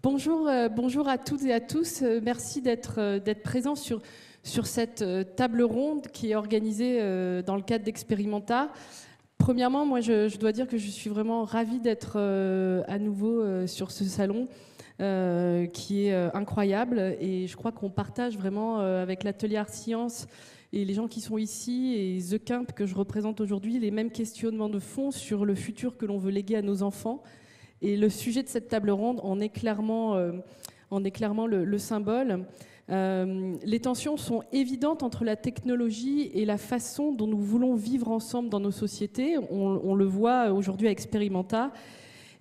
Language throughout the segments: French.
Bonjour à toutes et à tous. Merci d'être présents sur cette table ronde qui est organisée dans le cadre d'Experimenta. Premièrement, moi, je dois dire que je suis vraiment ravie d'être à nouveau sur ce salon qui est incroyable. Et je crois qu'on partage vraiment avec l'atelier Art Science et les gens qui sont ici et The Quimp que je représente aujourd'hui les mêmes questionnements de fond sur le futur que l'on veut léguer à nos enfants. Et le sujet de cette table ronde en est clairement le symbole. Les tensions sont évidentes entre la technologie et la façon dont nous voulons vivre ensemble dans nos sociétés. On le voit aujourd'hui à Experimenta.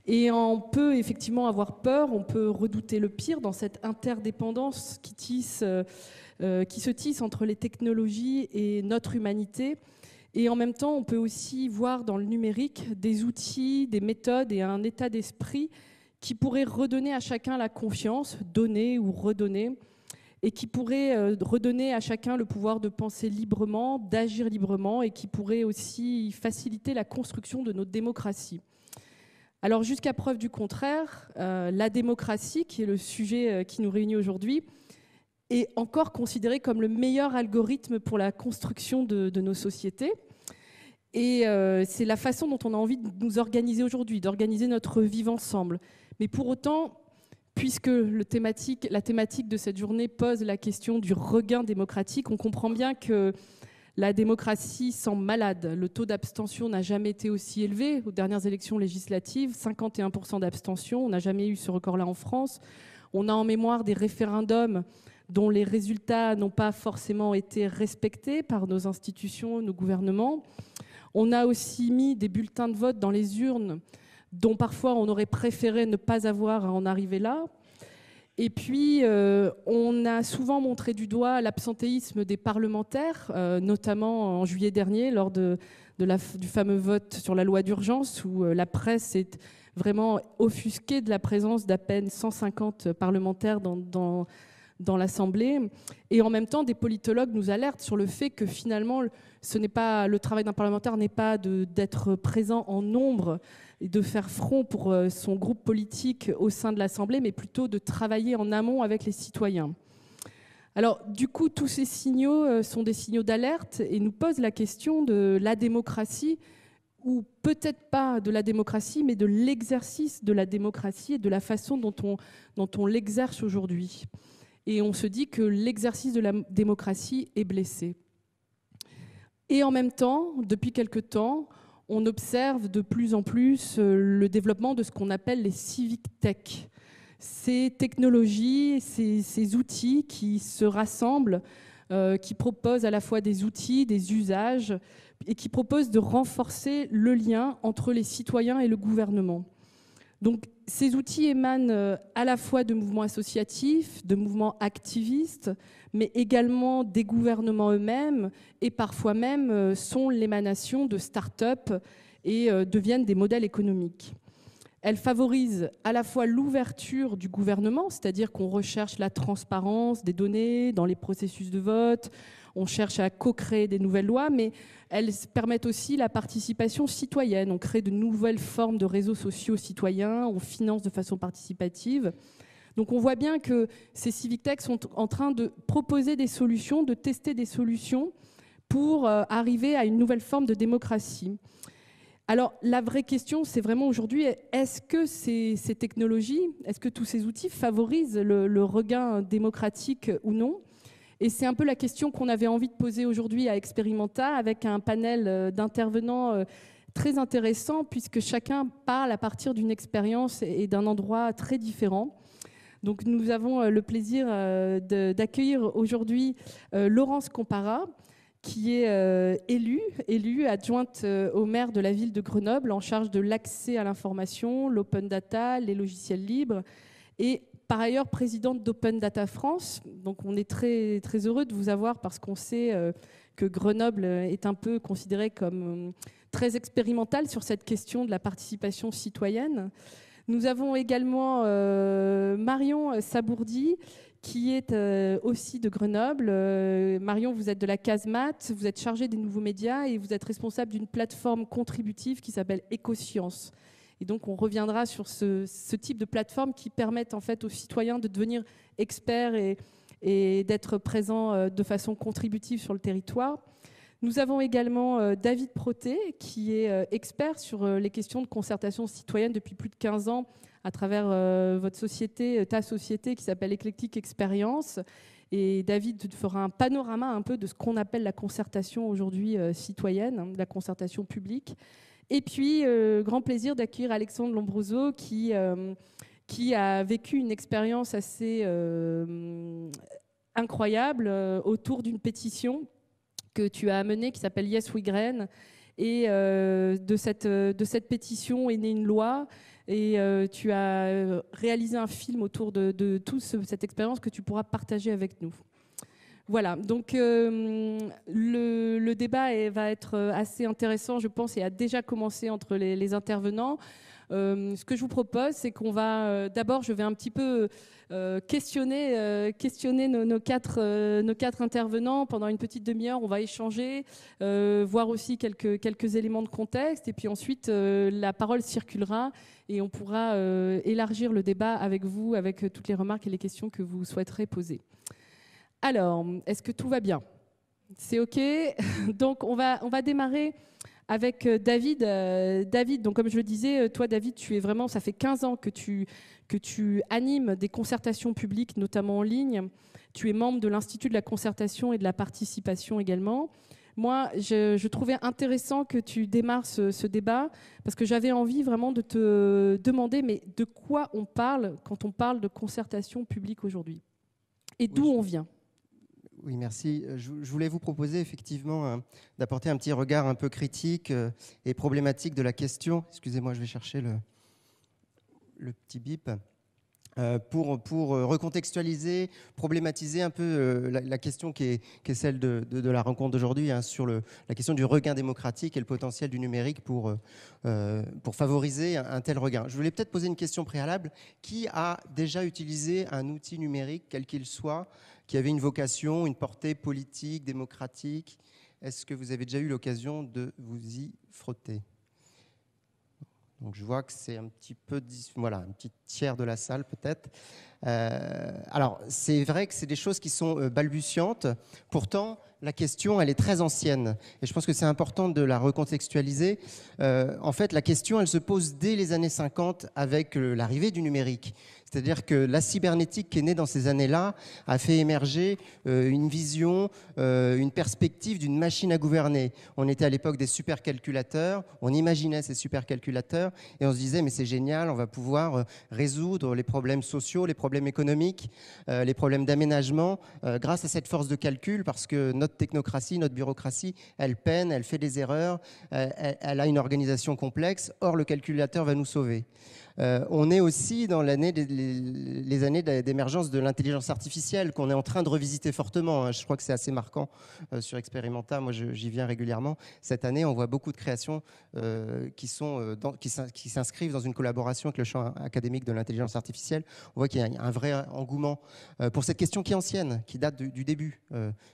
Et on peut effectivement avoir peur, on peut redouter le pire dans cette interdépendance qui se tisse entre les technologies et notre humanité. Et en même temps, on peut aussi voir dans le numérique des outils, des méthodes et un état d'esprit qui pourraient redonner à chacun la confiance, donner ou redonner, et qui pourraient redonner à chacun le pouvoir de penser librement, d'agir librement, et qui pourraient aussi faciliter la construction de notre démocratie. Alors, jusqu'à preuve du contraire, la démocratie, qui est le sujet qui nous réunit aujourd'hui, est encore considéré comme le meilleur algorithme pour la construction de nos sociétés. Et c'est la façon dont on a envie de nous organiser aujourd'hui, d'organiser notre vivre ensemble. Mais pour autant, puisque la thématique de cette journée pose la question du regain démocratique, on comprend bien que la démocratie semble malade. Le taux d'abstention n'a jamais été aussi élevé. Aux dernières élections législatives, 51% d'abstention. On n'a jamais eu ce record-là en France. On a en mémoire des référendums dont les résultats n'ont pas forcément été respectés par nos institutions, nos gouvernements. On a aussi mis des bulletins de vote dans les urnes dont parfois on aurait préféré ne pas avoir à en arriver là. Et puis, on a souvent montré du doigt l'absentéisme des parlementaires, notamment en juillet dernier, lors du fameux vote sur la loi d'urgence, où la presse s'est vraiment offusquée de la présence d'à peine 150 parlementaires dans l'Assemblée. Et en même temps, des politologues nous alertent sur le fait que finalement, le travail d'un parlementaire n'est pas d'être présent en nombre et de faire front pour son groupe politique au sein de l'Assemblée, mais plutôt de travailler en amont avec les citoyens. Alors, du coup, tous ces signaux sont des signaux d'alerte et nous posent la question de la démocratie, ou peut-être pas de la démocratie, mais de l'exercice de la démocratie et de la façon dont on l'exerce aujourd'hui. Et on se dit que l'exercice de la démocratie est blessé. Et en même temps, depuis quelque temps, on observe de plus en plus le développement de ce qu'on appelle les civic tech. Ces technologies, ces outils qui se rassemblent, qui proposent à la fois des outils, des usages, et qui proposent de renforcer le lien entre les citoyens et le gouvernement. Donc, ces outils émanent à la fois de mouvements associatifs, de mouvements activistes, mais également des gouvernements eux-mêmes, et parfois même sont l'émanation de start-up et deviennent des modèles économiques. Elles favorisent à la fois l'ouverture du gouvernement, c'est-à-dire qu'on recherche la transparence des données dans les processus de vote, on cherche à co-créer des nouvelles lois, mais elles permettent aussi la participation citoyenne. On crée de nouvelles formes de réseaux sociaux citoyens, on finance de façon participative. Donc on voit bien que ces civic tech sont en train de proposer des solutions, de tester des solutions pour arriver à une nouvelle forme de démocratie. Alors la vraie question, c'est vraiment aujourd'hui, est-ce que ces technologies, est-ce que tous ces outils favorisent le regain démocratique ou non ? Et c'est un peu la question qu'on avait envie de poser aujourd'hui à Experimenta avec un panel d'intervenants très intéressant puisque chacun parle à partir d'une expérience et d'un endroit très différent. Donc nous avons le plaisir d'accueillir aujourd'hui Laurence Compara, qui est élue adjointe au maire de la ville de Grenoble en charge de l'accès à l'information, l'open data, les logiciels libres et par ailleurs présidente d'Open Data France. Donc on est très, très heureux de vous avoir parce qu'on sait que Grenoble est un peu considéré comme très expérimental sur cette question de la participation citoyenne. Nous avons également Marion Sabourdi, qui est aussi de Grenoble. Marion, vous êtes de la Casemate, vous êtes chargée des nouveaux médias et vous êtes responsable d'une plateforme contributive qui s'appelle Écoscience. Et donc, on reviendra sur ce type de plateforme qui permettent en fait aux citoyens de devenir experts et d'être présents de façon contributive sur le territoire. Nous avons également David Proté, qui est expert sur les questions de concertation citoyenne depuis plus de 15 ans à travers votre société, ta société, qui s'appelle Éclectique Expérience. Et David fera un panorama un peu de ce qu'on appelle la concertation aujourd'hui citoyenne, la concertation publique. Et puis, grand plaisir d'accueillir Alexandre Lombroso, qui a vécu une expérience assez incroyable autour d'une pétition que tu as menée, qui s'appelle Yes We Green. Et de cette pétition est née une loi. Et tu as réalisé un film autour de toute cette expérience que tu pourras partager avec nous. Voilà, donc le débat va être assez intéressant, je pense, et a déjà commencé entre les intervenants. Ce que je vous propose, c'est qu'on va d'abord, je vais un petit peu questionner nos quatre intervenants pendant une petite demi-heure. On va échanger, voir aussi quelques éléments de contexte, et puis ensuite la parole circulera et on pourra élargir le débat avec vous, avec toutes les remarques et les questions que vous souhaiterez poser. Alors, est-ce que tout va bien? C'est OK. Donc, on va démarrer avec David. David, donc, comme je le disais, toi, David, tu es vraiment, ça fait 15 ans que tu animes des concertations publiques, notamment en ligne. Tu es membre de l'Institut de la concertation et de la participation également. Moi, je trouvais intéressant que tu démarres ce débat parce que j'avais envie vraiment de te demander, mais de quoi on parle quand on parle de concertation publique aujourd'hui? Et d'où on vient? Oui, merci. Je voulais vous proposer effectivement d'apporter un petit regard un peu critique et problématique de la question. Excusez-moi, je vais chercher le petit bip. Pour recontextualiser, problématiser un peu la question qui est celle de la rencontre d'aujourd'hui, hein, sur la question du regain démocratique et le potentiel du numérique pour favoriser un tel regain. Je voulais peut-être poser une question préalable. Qui a déjà utilisé un outil numérique, quel qu'il soit, qui avait une vocation, une portée politique, démocratique? Est-ce que vous avez déjà eu l'occasion de vous y frotter? Donc je vois que c'est un petit peu, voilà, un petit tiers de la salle peut-être. Alors c'est vrai que c'est des choses qui sont balbutiantes. Pourtant, la question, elle est très ancienne. Et je pense que c'est important de la recontextualiser. En fait, la question, elle se pose dès les années 50 avec l'arrivée du numérique. C'est-à-dire que la cybernétique qui est née dans ces années-là a fait émerger une vision, une perspective d'une machine à gouverner. On était à l'époque des supercalculateurs, on imaginait ces supercalculateurs et on se disait mais c'est génial, on va pouvoir résoudre les problèmes sociaux, les problèmes économiques, les problèmes d'aménagement grâce à cette force de calcul, parce que notre technocratie, notre bureaucratie, elle peine, elle fait des erreurs, elle a une organisation complexe, or le calculateur va nous sauver. On est aussi dans les années d'émergence de l'intelligence artificielle qu'on est en train de revisiter fortement, hein. Je crois que c'est assez marquant sur Experimenta. Moi, j'y viens régulièrement. Cette année, on voit beaucoup de créations qui s'inscrivent dans une collaboration avec le champ académique de l'intelligence artificielle. On voit qu'il y a un vrai engouement pour cette question qui est ancienne, qui date du début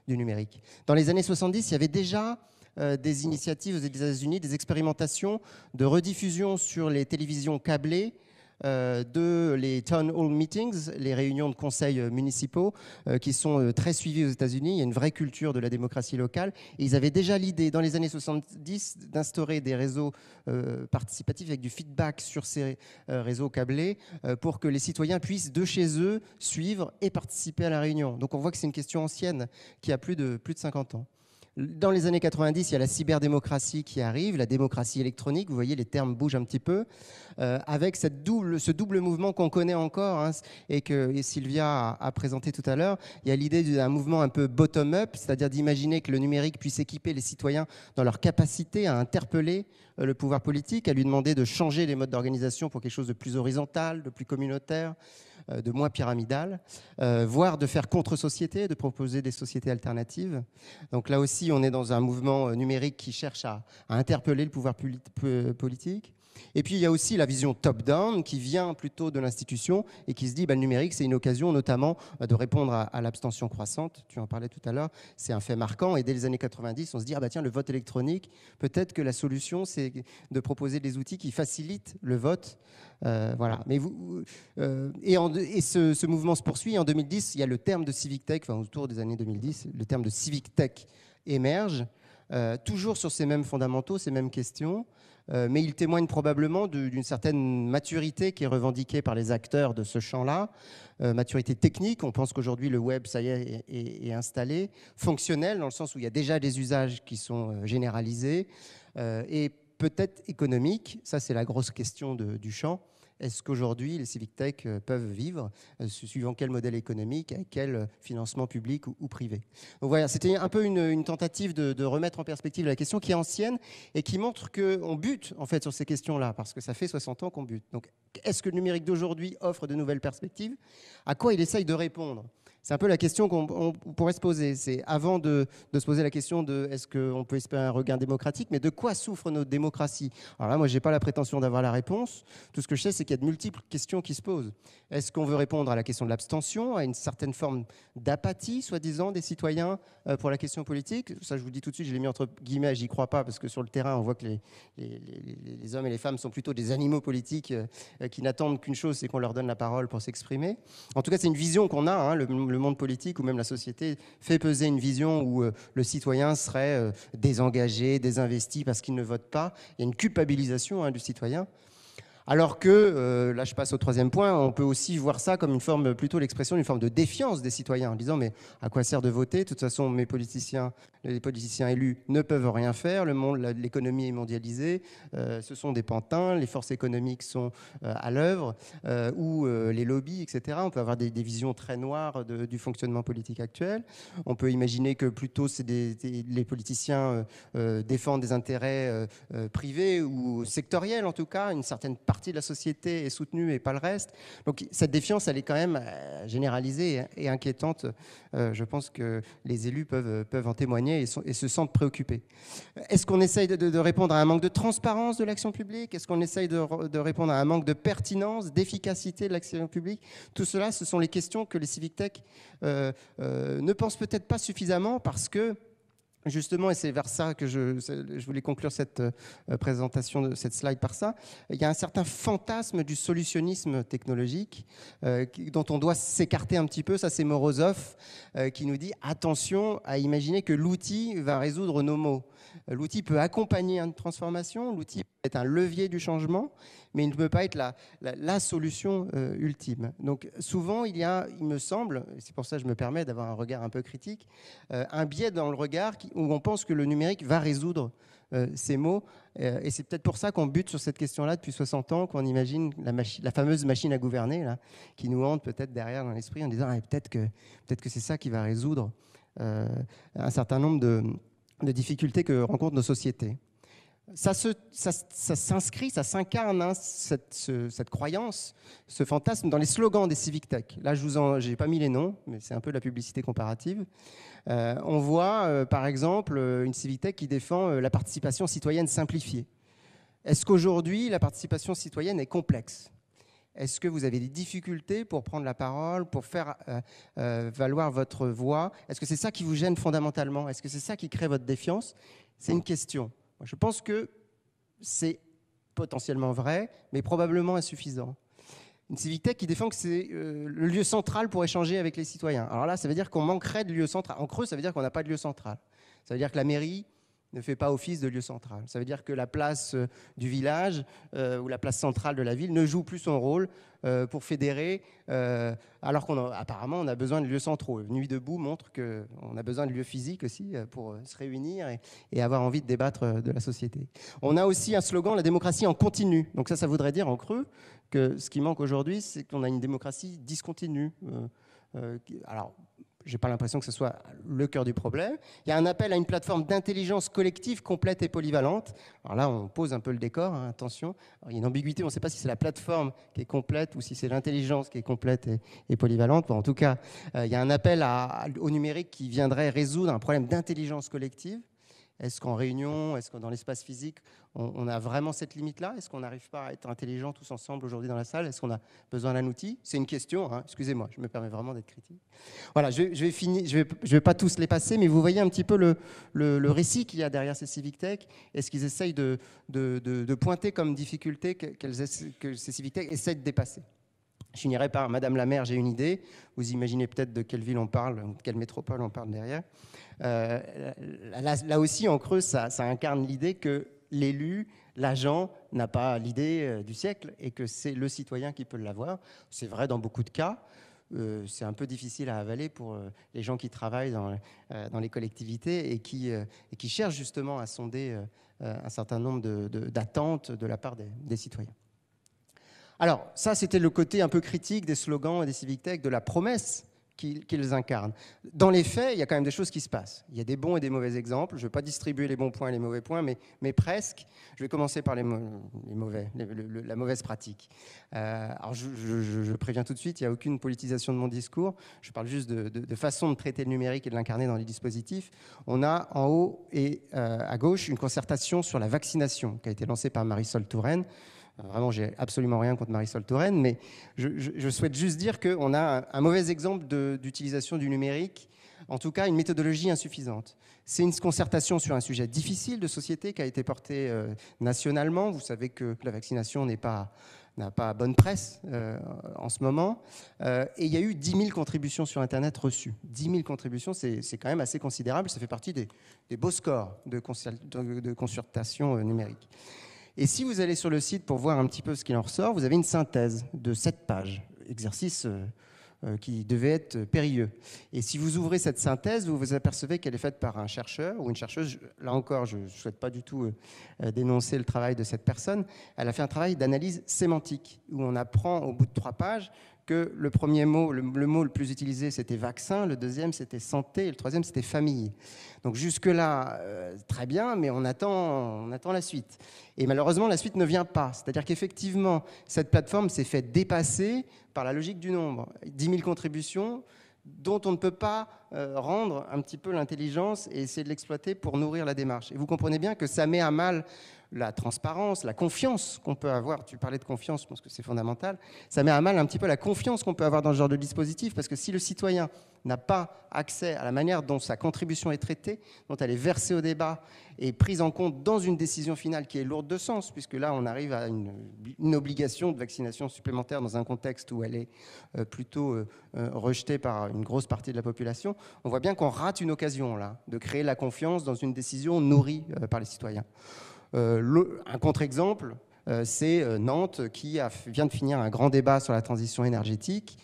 du numérique. Dans les années 70, il y avait déjà des initiatives aux États-Unis, des expérimentations de rediffusion sur les télévisions câblées de les town hall meetings, les réunions de conseils municipaux qui sont très suivies aux États-Unis. Il y a une vraie culture de la démocratie locale. Et ils avaient déjà l'idée, dans les années 70, d'instaurer des réseaux participatifs avec du feedback sur ces réseaux câblés pour que les citoyens puissent, de chez eux, suivre et participer à la réunion. Donc on voit que c'est une question ancienne qui a plus de 50 ans. Dans les années 90, il y a la cyberdémocratie qui arrive, la démocratie électronique, vous voyez, les termes bougent un petit peu, avec ce double mouvement qu'on connaît encore, hein, et que Sylvia a présenté tout à l'heure. Il y a l'idée d'un mouvement un peu bottom-up, c'est-à-dire d'imaginer que le numérique puisse équiper les citoyens dans leur capacité à interpeller le pouvoir politique, à lui demander de changer les modes d'organisation pour quelque chose de plus horizontal, de plus communautaire, de moins pyramidal, voire de faire contre-société, de proposer des sociétés alternatives. Donc là aussi, on est dans un mouvement numérique qui cherche à interpeller le pouvoir politique. Et puis il y a aussi la vision top-down qui vient plutôt de l'institution et qui se dit le numérique c'est une occasion notamment de répondre à l'abstention croissante, tu en parlais tout à l'heure, c'est un fait marquant et dès les années 90 on se dit tiens le vote électronique, peut-être que la solution c'est de proposer des outils qui facilitent le vote. Voilà. Mais ce mouvement se poursuit. En 2010, il y a le terme de civic tech, autour des années 2010, le terme de civic tech émerge, toujours sur ces mêmes fondamentaux, ces mêmes questions, mais il témoigne probablement d'une certaine maturité qui est revendiquée par les acteurs de ce champ-là, maturité technique, on pense qu'aujourd'hui le web, ça y est installé, fonctionnel, dans le sens où il y a déjà des usages qui sont généralisés, et peut-être économique, ça c'est la grosse question du champ. Est-ce qu'aujourd'hui les civic tech peuvent vivre, suivant quel modèle économique, avec quel financement public ou privé? Donc voilà, c'était un peu une tentative de remettre en perspective la question qui est ancienne et qui montre qu'on bute en fait sur ces questions-là, parce que ça fait 60 ans qu'on bute. Donc est-ce que le numérique d'aujourd'hui offre de nouvelles perspectives? À quoi il essaye de répondre? C'est un peu la question qu'on pourrait se poser. C'est avant de se poser la question de est-ce qu'on peut espérer un regain démocratique, mais de quoi souffre notre démocratie? Alors là, moi, je n'ai pas la prétention d'avoir la réponse. Tout ce que je sais, c'est qu'il y a de multiples questions qui se posent. Est-ce qu'on veut répondre à la question de l'abstention, à une certaine forme d'apathie, soi-disant, des citoyens pour la question politique? Ça, je vous dis tout de suite, je l'ai mis entre guillemets, j'y crois pas, parce que sur le terrain, on voit que les hommes et les femmes sont plutôt des animaux politiques qui n'attendent qu'une chose, c'est qu'on leur donne la parole pour s'exprimer. En tout cas, c'est une vision qu'on a, le monde politique ou même la société fait peser une vision où le citoyen serait désengagé, désinvesti parce qu'il ne vote pas. Il y a une culpabilisation du citoyen. Alors que, là je passe au troisième point, on peut aussi voir ça comme une forme, plutôt l'expression d'une forme de défiance des citoyens, en disant mais à quoi sert de voter? De toute façon, les politiciens élus ne peuvent rien faire, l'économie est mondialisée, ce sont des pantins, les forces économiques sont à l'œuvre, ou les lobbies, etc. On peut avoir des visions très noires du fonctionnement politique actuel. On peut imaginer que plutôt les politiciens défendent des intérêts privés ou sectoriels en tout cas, une certaine partie de la société est soutenue et pas le reste. Donc cette défiance, elle est quand même généralisée et inquiétante. Je pense que les élus peuvent en témoigner et se sentent préoccupés. Est-ce qu'on essaye de répondre à un manque de transparence de l'action publique? Est-ce qu'on essaye de répondre à un manque de pertinence, d'efficacité de l'action publique? Tout cela, ce sont les questions que les civic tech ne pensent peut-être pas suffisamment parce que justement, et c'est vers ça que je voulais conclure cette présentation, de cette slide par ça, il y a un certain fantasme du solutionnisme technologique dont on doit s'écarter un petit peu. Ça, c'est Morozov qui nous dit « Attention à imaginer que l'outil va résoudre nos maux ». L'outil peut accompagner une transformation, l'outil peut être un levier du changement, mais il ne peut pas être la solution ultime. Donc souvent, il y a, il me semble, et c'est pour ça que je me permets d'avoir un regard un peu critique, un biais dans le regard où on pense que le numérique va résoudre ces maux. Et c'est peut-être pour ça qu'on bute sur cette question-là depuis 60 ans, qu'on imagine la fameuse machine à gouverner là, qui nous hante peut-être derrière dans l'esprit en disant peut-être que c'est ça qui va résoudre un certain nombre de difficultés que rencontrent nos sociétés. Ça s'inscrit, ça s'incarne, cette croyance, ce fantasme dans les slogans des civic tech. Là, je n'ai pas mis les noms, mais c'est un peu la publicité comparative. On voit, par exemple, une civic tech qui défend la participation citoyenne simplifiée. Est-ce qu'aujourd'hui, la participation citoyenne est complexe ? Est-ce que vous avez des difficultés pour prendre la parole, pour faire valoir votre voix? Est-ce que c'est ça qui vous gêne fondamentalement? Est-ce que c'est ça qui crée votre défiance? C'est une question. Je pense que c'est potentiellement vrai, mais probablement insuffisant. Une civic tech qui défend que c'est le lieu central pour échanger avec les citoyens. Alors là, ça veut dire qu'on manquerait de lieu central. En creux, ça veut dire qu'on n'a pas de lieu central. Ça veut dire que la mairie ne fait pas office de lieu central. Ça veut dire que la place du village ou la place centrale de la ville ne joue plus son rôle pour fédérer, alors qu'apparemment on a besoin de lieux centraux. Nuit debout montre qu'on a besoin de lieux physiques aussi pour se réunir et avoir envie de débattre de la société. On a aussi un slogan, la démocratie en continu. Donc ça voudrait dire en creux que ce qui manque aujourd'hui, c'est qu'on a une démocratie discontinue. Alors, je n'ai pas l'impression que ce soit le cœur du problème. Il y a un appel à une plateforme d'intelligence collective complète et polyvalente. Alors là, on pose un peu le décor, hein, attention. Alors, il y a une ambiguïté, on ne sait pas si c'est la plateforme qui est complète ou si c'est l'intelligence qui est complète et polyvalente. Bon, en tout cas, il y a un appel au numérique qui viendrait résoudre un problème d'intelligence collective. Est-ce qu'en réunion, est-ce que dans l'espace physique, on a vraiment cette limite-là? Est-ce qu'on n'arrive pas à être intelligents tous ensemble aujourd'hui dans la salle? Est-ce qu'on a besoin d'un outil? C'est une question, hein. Excusez-moi, je me permets vraiment d'être critique. Voilà, je vais pas tous les passer, mais vous voyez un petit peu le récit qu'il y a derrière ces civic tech et ce qu'ils essayent de pointer comme difficulté que ces civic tech essayent de dépasser. Je finirai par Madame la maire, j'ai une idée. Vous imaginez peut-être de quelle ville on parle, de quelle métropole on parle derrière. Là aussi, en creux, ça incarne l'idée que l'élu, l'agent, n'a pas l'idée du siècle et que c'est le citoyen qui peut l'avoir. C'est vrai dans beaucoup de cas. C'est un peu difficile à avaler pour les gens qui travaillent dans les collectivités et qui cherchent justement à sonder un certain nombre d'attentes de la part des citoyens. Alors, ça, c'était le côté un peu critique des slogans et des civic tech, de la promesse qu'ils incarnent. Dans les faits, il y a quand même des choses qui se passent. Il y a des bons et des mauvais exemples. Je ne vais pas distribuer les bons points et les mauvais points, mais presque. Je vais commencer par la mauvaise pratique. Alors, je préviens tout de suite, il n'y a aucune politisation de mon discours. Je parle juste de façon de traiter le numérique et de l'incarner dans les dispositifs. On a en haut et à gauche une concertation sur la vaccination qui a été lancée par Marisol Touraine. Vraiment, j'ai absolument rien contre Marisol Touraine, mais je souhaite juste dire qu'on a un mauvais exemple d'utilisation du numérique, en tout cas une méthodologie insuffisante. C'est une concertation sur un sujet difficile de société qui a été porté nationalement. Vous savez que la vaccination n'a pas bonne presse en ce moment. Et il y a eu 10 000 contributions sur Internet reçues. 10 000 contributions, c'est quand même assez considérable. Ça fait partie des beaux scores de consultation numérique. Et si vous allez sur le site pour voir un petit peu ce qu'il en ressort, vous avez une synthèse de 7 pages, exercice qui devait être périlleux. Et si vous ouvrez cette synthèse, vous vous apercevez qu'elle est faite par un chercheur ou une chercheuse. Là encore, je ne souhaite pas du tout dénoncer le travail de cette personne. Elle a fait un travail d'analyse sémantique, où on apprend au bout de 3 pages que le premier mot, le mot le plus utilisé, c'était vaccin, le deuxième, c'était santé, et le troisième, c'était famille. Donc jusque-là, très bien, mais on attend la suite. Et malheureusement, la suite ne vient pas. C'est-à-dire qu'effectivement, cette plateforme s'est fait dépasser par la logique du nombre. 10 000 contributions dont on ne peut pas rendre un petit peu l'intelligence et essayer de l'exploiter pour nourrir la démarche. Et vous comprenez bien que ça met à mal la transparence, la confiance qu'on peut avoir. Tu parlais de confiance, je pense que c'est fondamental. Ça met à mal un petit peu la confiance qu'on peut avoir dans ce genre de dispositif, parce que si le citoyen n'a pas accès à la manière dont sa contribution est traitée, dont elle est versée au débat et prise en compte dans une décision finale qui est lourde de sens, puisque là, on arrive à une obligation de vaccination supplémentaire dans un contexte où elle est plutôt rejetée par une grosse partie de la population, on voit bien qu'on rate une occasion là, de créer la confiance dans une décision nourrie par les citoyens. Un contre-exemple, c'est Nantes qui vient de finir un grand débat sur la transition énergétique,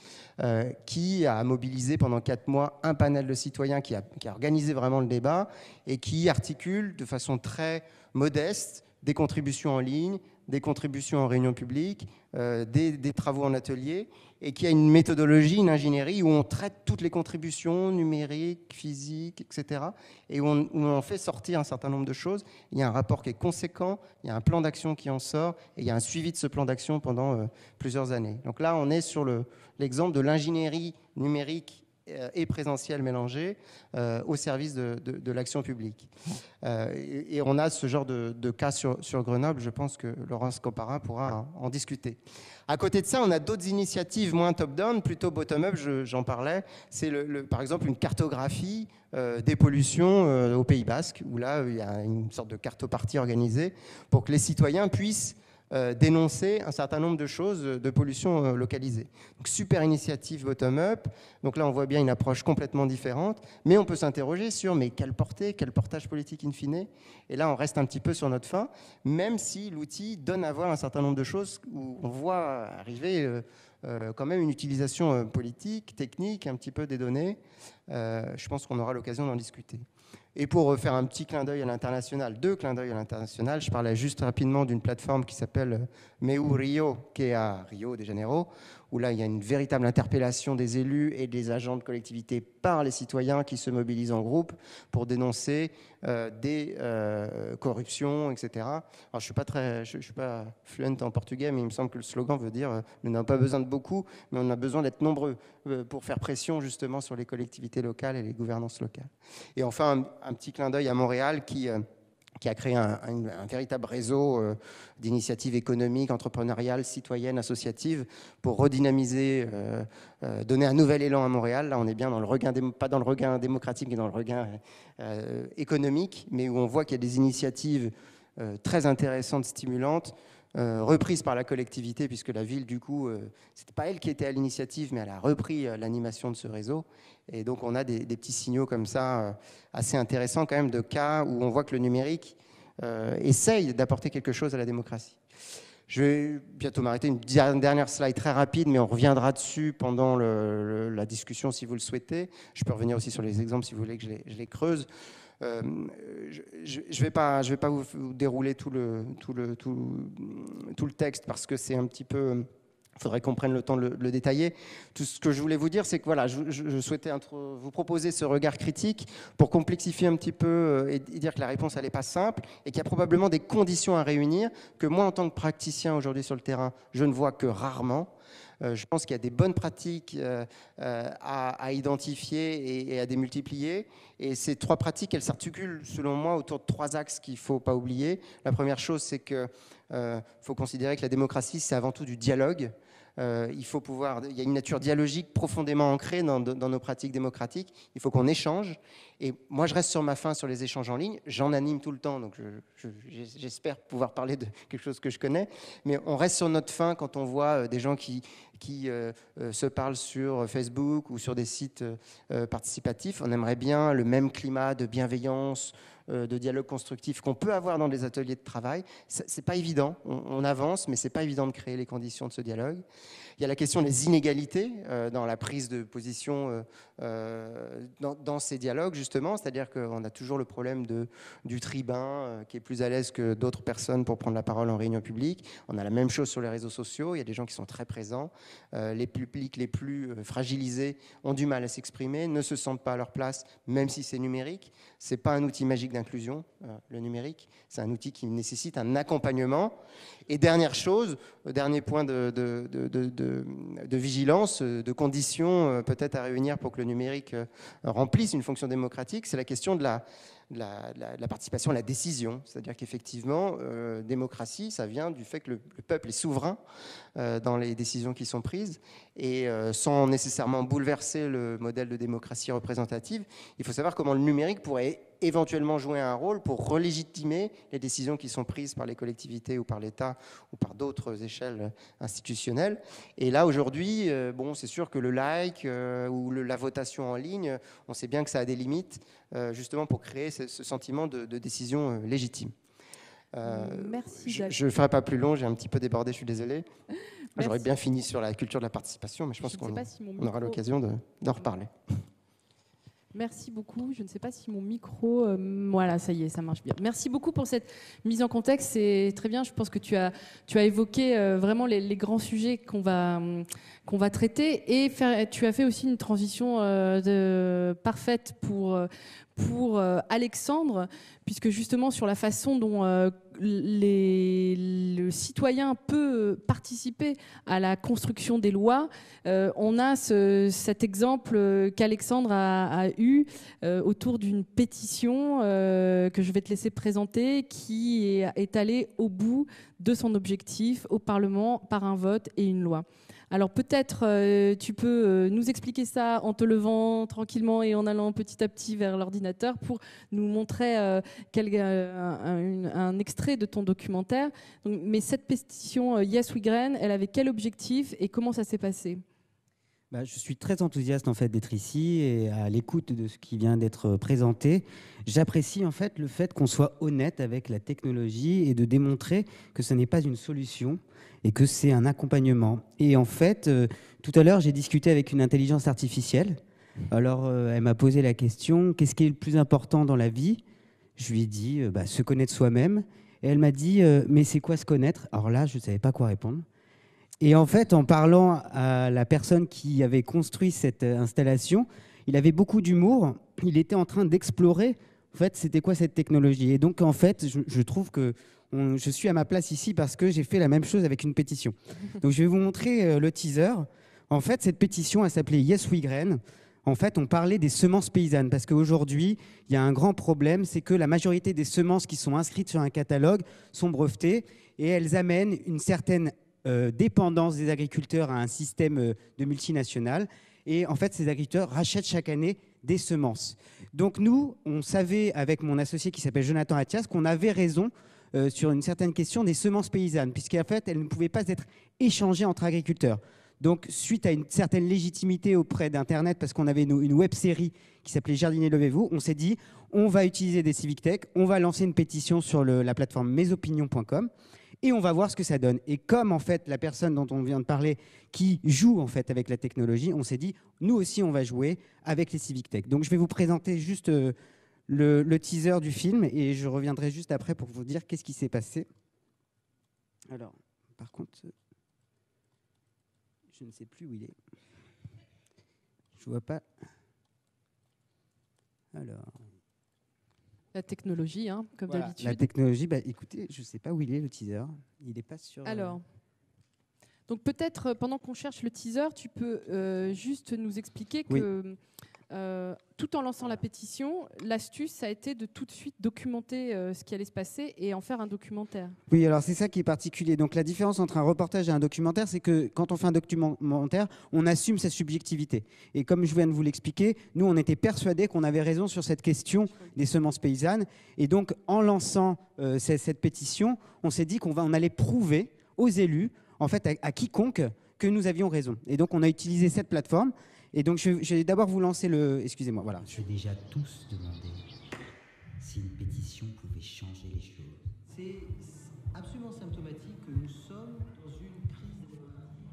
qui a mobilisé pendant 4 mois un panel de citoyens qui a organisé vraiment le débat et qui articule de façon très modeste des contributions en ligne, des contributions en réunion publique, des travaux en atelier, et qui a une méthodologie, une ingénierie où on traite toutes les contributions numériques, physiques, etc. et où on fait sortir un certain nombre de choses. Il y a un rapport qui est conséquent, il y a un plan d'action qui en sort, et il y a un suivi de ce plan d'action pendant plusieurs années. Donc là, on est sur l'exemple de l'ingénierie numérique et présentiel mélangé au service de l'action publique. Et on a ce genre de cas sur Grenoble. Je pense que Laurence Copara pourra en discuter. À côté de ça, on a d'autres initiatives moins top-down, plutôt bottom-up, j'en parlais. C'est par exemple une cartographie des pollutions au Pays Basque, où là, il y a une sorte de cartopartie organisée pour que les citoyens puissent dénoncer un certain nombre de choses de pollution localisée. Donc, super initiative bottom-up. Donc là, on voit bien une approche complètement différente, mais on peut s'interroger sur mais quelle portée, quel portage politique in fine. Et là, on reste un petit peu sur notre faim, même si l'outil donne à voir un certain nombre de choses où on voit arriver quand même une utilisation politique, technique, un petit peu des données. Je pense qu'on aura l'occasion d'en discuter. Et pour faire un petit clin d'œil à l'international, 2 clins d'œil à l'international, je parlais juste rapidement d'une plateforme qui s'appelle Meu Rio, qui est à Rio de Janeiro, où là, il y a une véritable interpellation des élus et des agents de collectivité par les citoyens qui se mobilisent en groupe pour dénoncer des corruptions, etc. Alors, je suis pas fluent en portugais, mais il me semble que le slogan veut dire nous n'avons pas besoin de beaucoup, mais on a besoin d'être nombreux pour faire pression justement sur les collectivités locales et les gouvernances locales. Et enfin, un petit clin d'œil à Montréal qui a créé un véritable réseau d'initiatives économiques, entrepreneuriales, citoyennes, associatives, pour redynamiser, donner un nouvel élan à Montréal. Là, on est bien dans le regain, pas dans le regain démocratique, mais dans le regain économique, mais où on voit qu'il y a des initiatives très intéressantes, stimulantes, reprise par la collectivité, puisque la ville, du coup, c'était pas elle qui était à l'initiative, mais elle a repris l'animation de ce réseau. Et donc, on a des petits signaux comme ça, assez intéressants quand même, de cas où on voit que le numérique essaye d'apporter quelque chose à la démocratie. Je vais bientôt m'arrêter. Une dernière slide très rapide, mais on reviendra dessus pendant la discussion si vous le souhaitez. Je peux revenir aussi sur les exemples si vous voulez que je les creuse. Je vais pas vous dérouler tout le texte parce que c'est un petit peu... Il faudrait qu'on prenne le temps de le détailler. Tout ce que je voulais vous dire, c'est que voilà, je souhaitais vous proposer ce regard critique pour complexifier un petit peu et dire que la réponse, elle n'est pas simple et qu'il y a probablement des conditions à réunir que moi, en tant que praticien aujourd'hui sur le terrain, je ne vois que rarement. Je pense qu'il y a des bonnes pratiques à identifier et à démultiplier. Et ces 3 pratiques, elles s'articulent, selon moi, autour de 3 axes qu'il ne faut pas oublier. La première chose, c'est qu'il faut considérer que la démocratie, c'est avant tout du dialogue. Il y a une nature dialogique profondément ancrée dans nos pratiques démocratiques. Il faut qu'on échange. Et moi, je reste sur ma faim sur les échanges en ligne. J'en anime tout le temps, donc j'espère pouvoir parler de quelque chose que je connais. Mais on reste sur notre faim quand on voit des gens qui se parlent sur Facebook ou sur des sites participatifs. On aimerait bien le même climat de bienveillance, de dialogue constructif qu'on peut avoir dans des ateliers de travail. C'est pas évident, on avance, mais c'est pas évident de créer les conditions de ce dialogue. Il y a la question des inégalités dans la prise de position dans ces dialogues, justement, c'est-à-dire qu'on a toujours le problème du tribun qui est plus à l'aise que d'autres personnes pour prendre la parole en réunion publique. On a la même chose sur les réseaux sociaux, il y a des gens qui sont très présents. Les publics les plus fragilisés ont du mal à s'exprimer, ne se sentent pas à leur place, même si c'est numérique. Ce n'est pas un outil magique d'inclusion, le numérique. C'est un outil qui nécessite un accompagnement. Et dernière chose, dernier point de vigilance, de conditions peut-être à réunir pour que le numérique remplisse une fonction démocratique, c'est la question de la participation à la décision. C'est-à-dire qu'effectivement, démocratie, ça vient du fait que le peuple est souverain dans les décisions qui sont prises et sans nécessairement bouleverser le modèle de démocratie représentative, il faut savoir comment le numérique pourrait éventuellement jouer un rôle pour relégitimer les décisions qui sont prises par les collectivités ou par l'État ou par d'autres échelles institutionnelles. Et là, aujourd'hui, c'est sûr que le like ou la votation en ligne, on sait bien que ça a des limites, justement pour créer ce sentiment de décision légitime. Merci, je ne ferai pas plus long, j'ai un petit peu débordé, je suis désolé. J'aurais bien fini sur la culture de la participation, mais je pense qu'on aura l'occasion d'en reparler. Merci beaucoup. Je ne sais pas si mon micro... voilà, ça y est, ça marche bien. Merci beaucoup pour cette mise en contexte. C'est très bien. Je pense que tu as évoqué vraiment les grands sujets qu'on va traiter. Et tu as fait aussi une transition parfaite pour Alexandre, puisque justement sur la façon dont le citoyen peut participer à la construction des lois, on a cet exemple qu'Alexandre a eu autour d'une pétition que je vais te laisser présenter, qui est allée au bout de son objectif au Parlement par un vote et une loi. Alors peut-être tu peux nous expliquer ça en te levant tranquillement et en allant petit à petit vers l'ordinateur pour nous montrer un extrait de ton documentaire. Donc, mais cette pétition Yes We Green, elle avait quel objectif et comment ça s'est passé ? Je suis très enthousiaste en fait d'être ici et à l'écoute de ce qui vient d'être présenté. J'apprécie en fait le fait qu'on soit honnête avec la technologie et de démontrer que ce n'est pas une solution et que c'est un accompagnement. Et en fait, tout à l'heure, j'ai discuté avec une intelligence artificielle. Alors, elle m'a posé la question, qu'est-ce qui est le plus important dans la vie ? Je lui ai dit, se connaître soi-même. Et elle m'a dit, mais c'est quoi se connaître ? Alors là, je ne savais pas quoi répondre. Et en fait, en parlant à la personne qui avait construit cette installation, il avait beaucoup d'humour. Il était en train d'explorer, en fait, c'était quoi cette technologie. Et donc, en fait, je trouve que je suis à ma place ici parce que j'ai fait la même chose avec une pétition. Donc, je vais vous montrer le teaser. En fait, cette pétition, elle s'appelait Yes We Green. en fait, on parlait des semences paysannes, parce qu'aujourd'hui, il y a un grand problème, c'est que la majorité des semences qui sont inscrites sur un catalogue sont brevetées, et elles amènent une certaine dépendance des agriculteurs à un système de multinationales. Et en fait, ces agriculteurs rachètent chaque année des semences. Donc nous, on savait, avec mon associé qui s'appelle Jonathan Attias, qu'on avait raison sur une certaine question des semences paysannes, puisqu'en fait, elles ne pouvaient pas être échangées entre agriculteurs. Donc, suite à une certaine légitimité auprès d'Internet, parce qu'on avait une web-série qui s'appelait Jardinier Levez-vous, on s'est dit, on va utiliser des civic tech, on va lancer une pétition sur la plateforme mesopinions.com et on va voir ce que ça donne. Et comme en fait la personne dont on vient de parler, qui joue en fait avec la technologie, on s'est dit, nous aussi on va jouer avec les civic tech. Donc, je vais vous présenter juste le teaser du film et je reviendrai juste après pour vous dire qu'est-ce qui s'est passé. Alors, par contre... je ne sais plus où il est. Je vois pas. Alors. La technologie, hein, comme voilà, d'habitude. La technologie, bah, écoutez, je ne sais pas où il est le teaser. Il n'est pas sur... Alors, donc peut-être pendant qu'on cherche le teaser, tu peux juste nous expliquer que tout en lançant la pétition, l'astuce, ça a été de tout de suite documenter ce qui allait se passer et en faire un documentaire. Oui, alors c'est ça qui est particulier. Donc la différence entre un reportage et un documentaire, c'est que quand on fait un documentaire, on assume sa subjectivité. Et comme je viens de vous l'expliquer, nous, on était persuadés qu'on avait raison sur cette question des semences paysannes. Et donc, en lançant cette pétition, on s'est dit qu'on allait prouver aux élus, en fait, à quiconque, que nous avions raison. Et donc, on a utilisé cette plateforme. Et donc, je vais d'abord vous lancer le... Excusez-moi, voilà. On s'est déjà tous demandé si une pétition pouvait changer les choses. C'est absolument symptomatique que nous sommes dans une crise démocratique.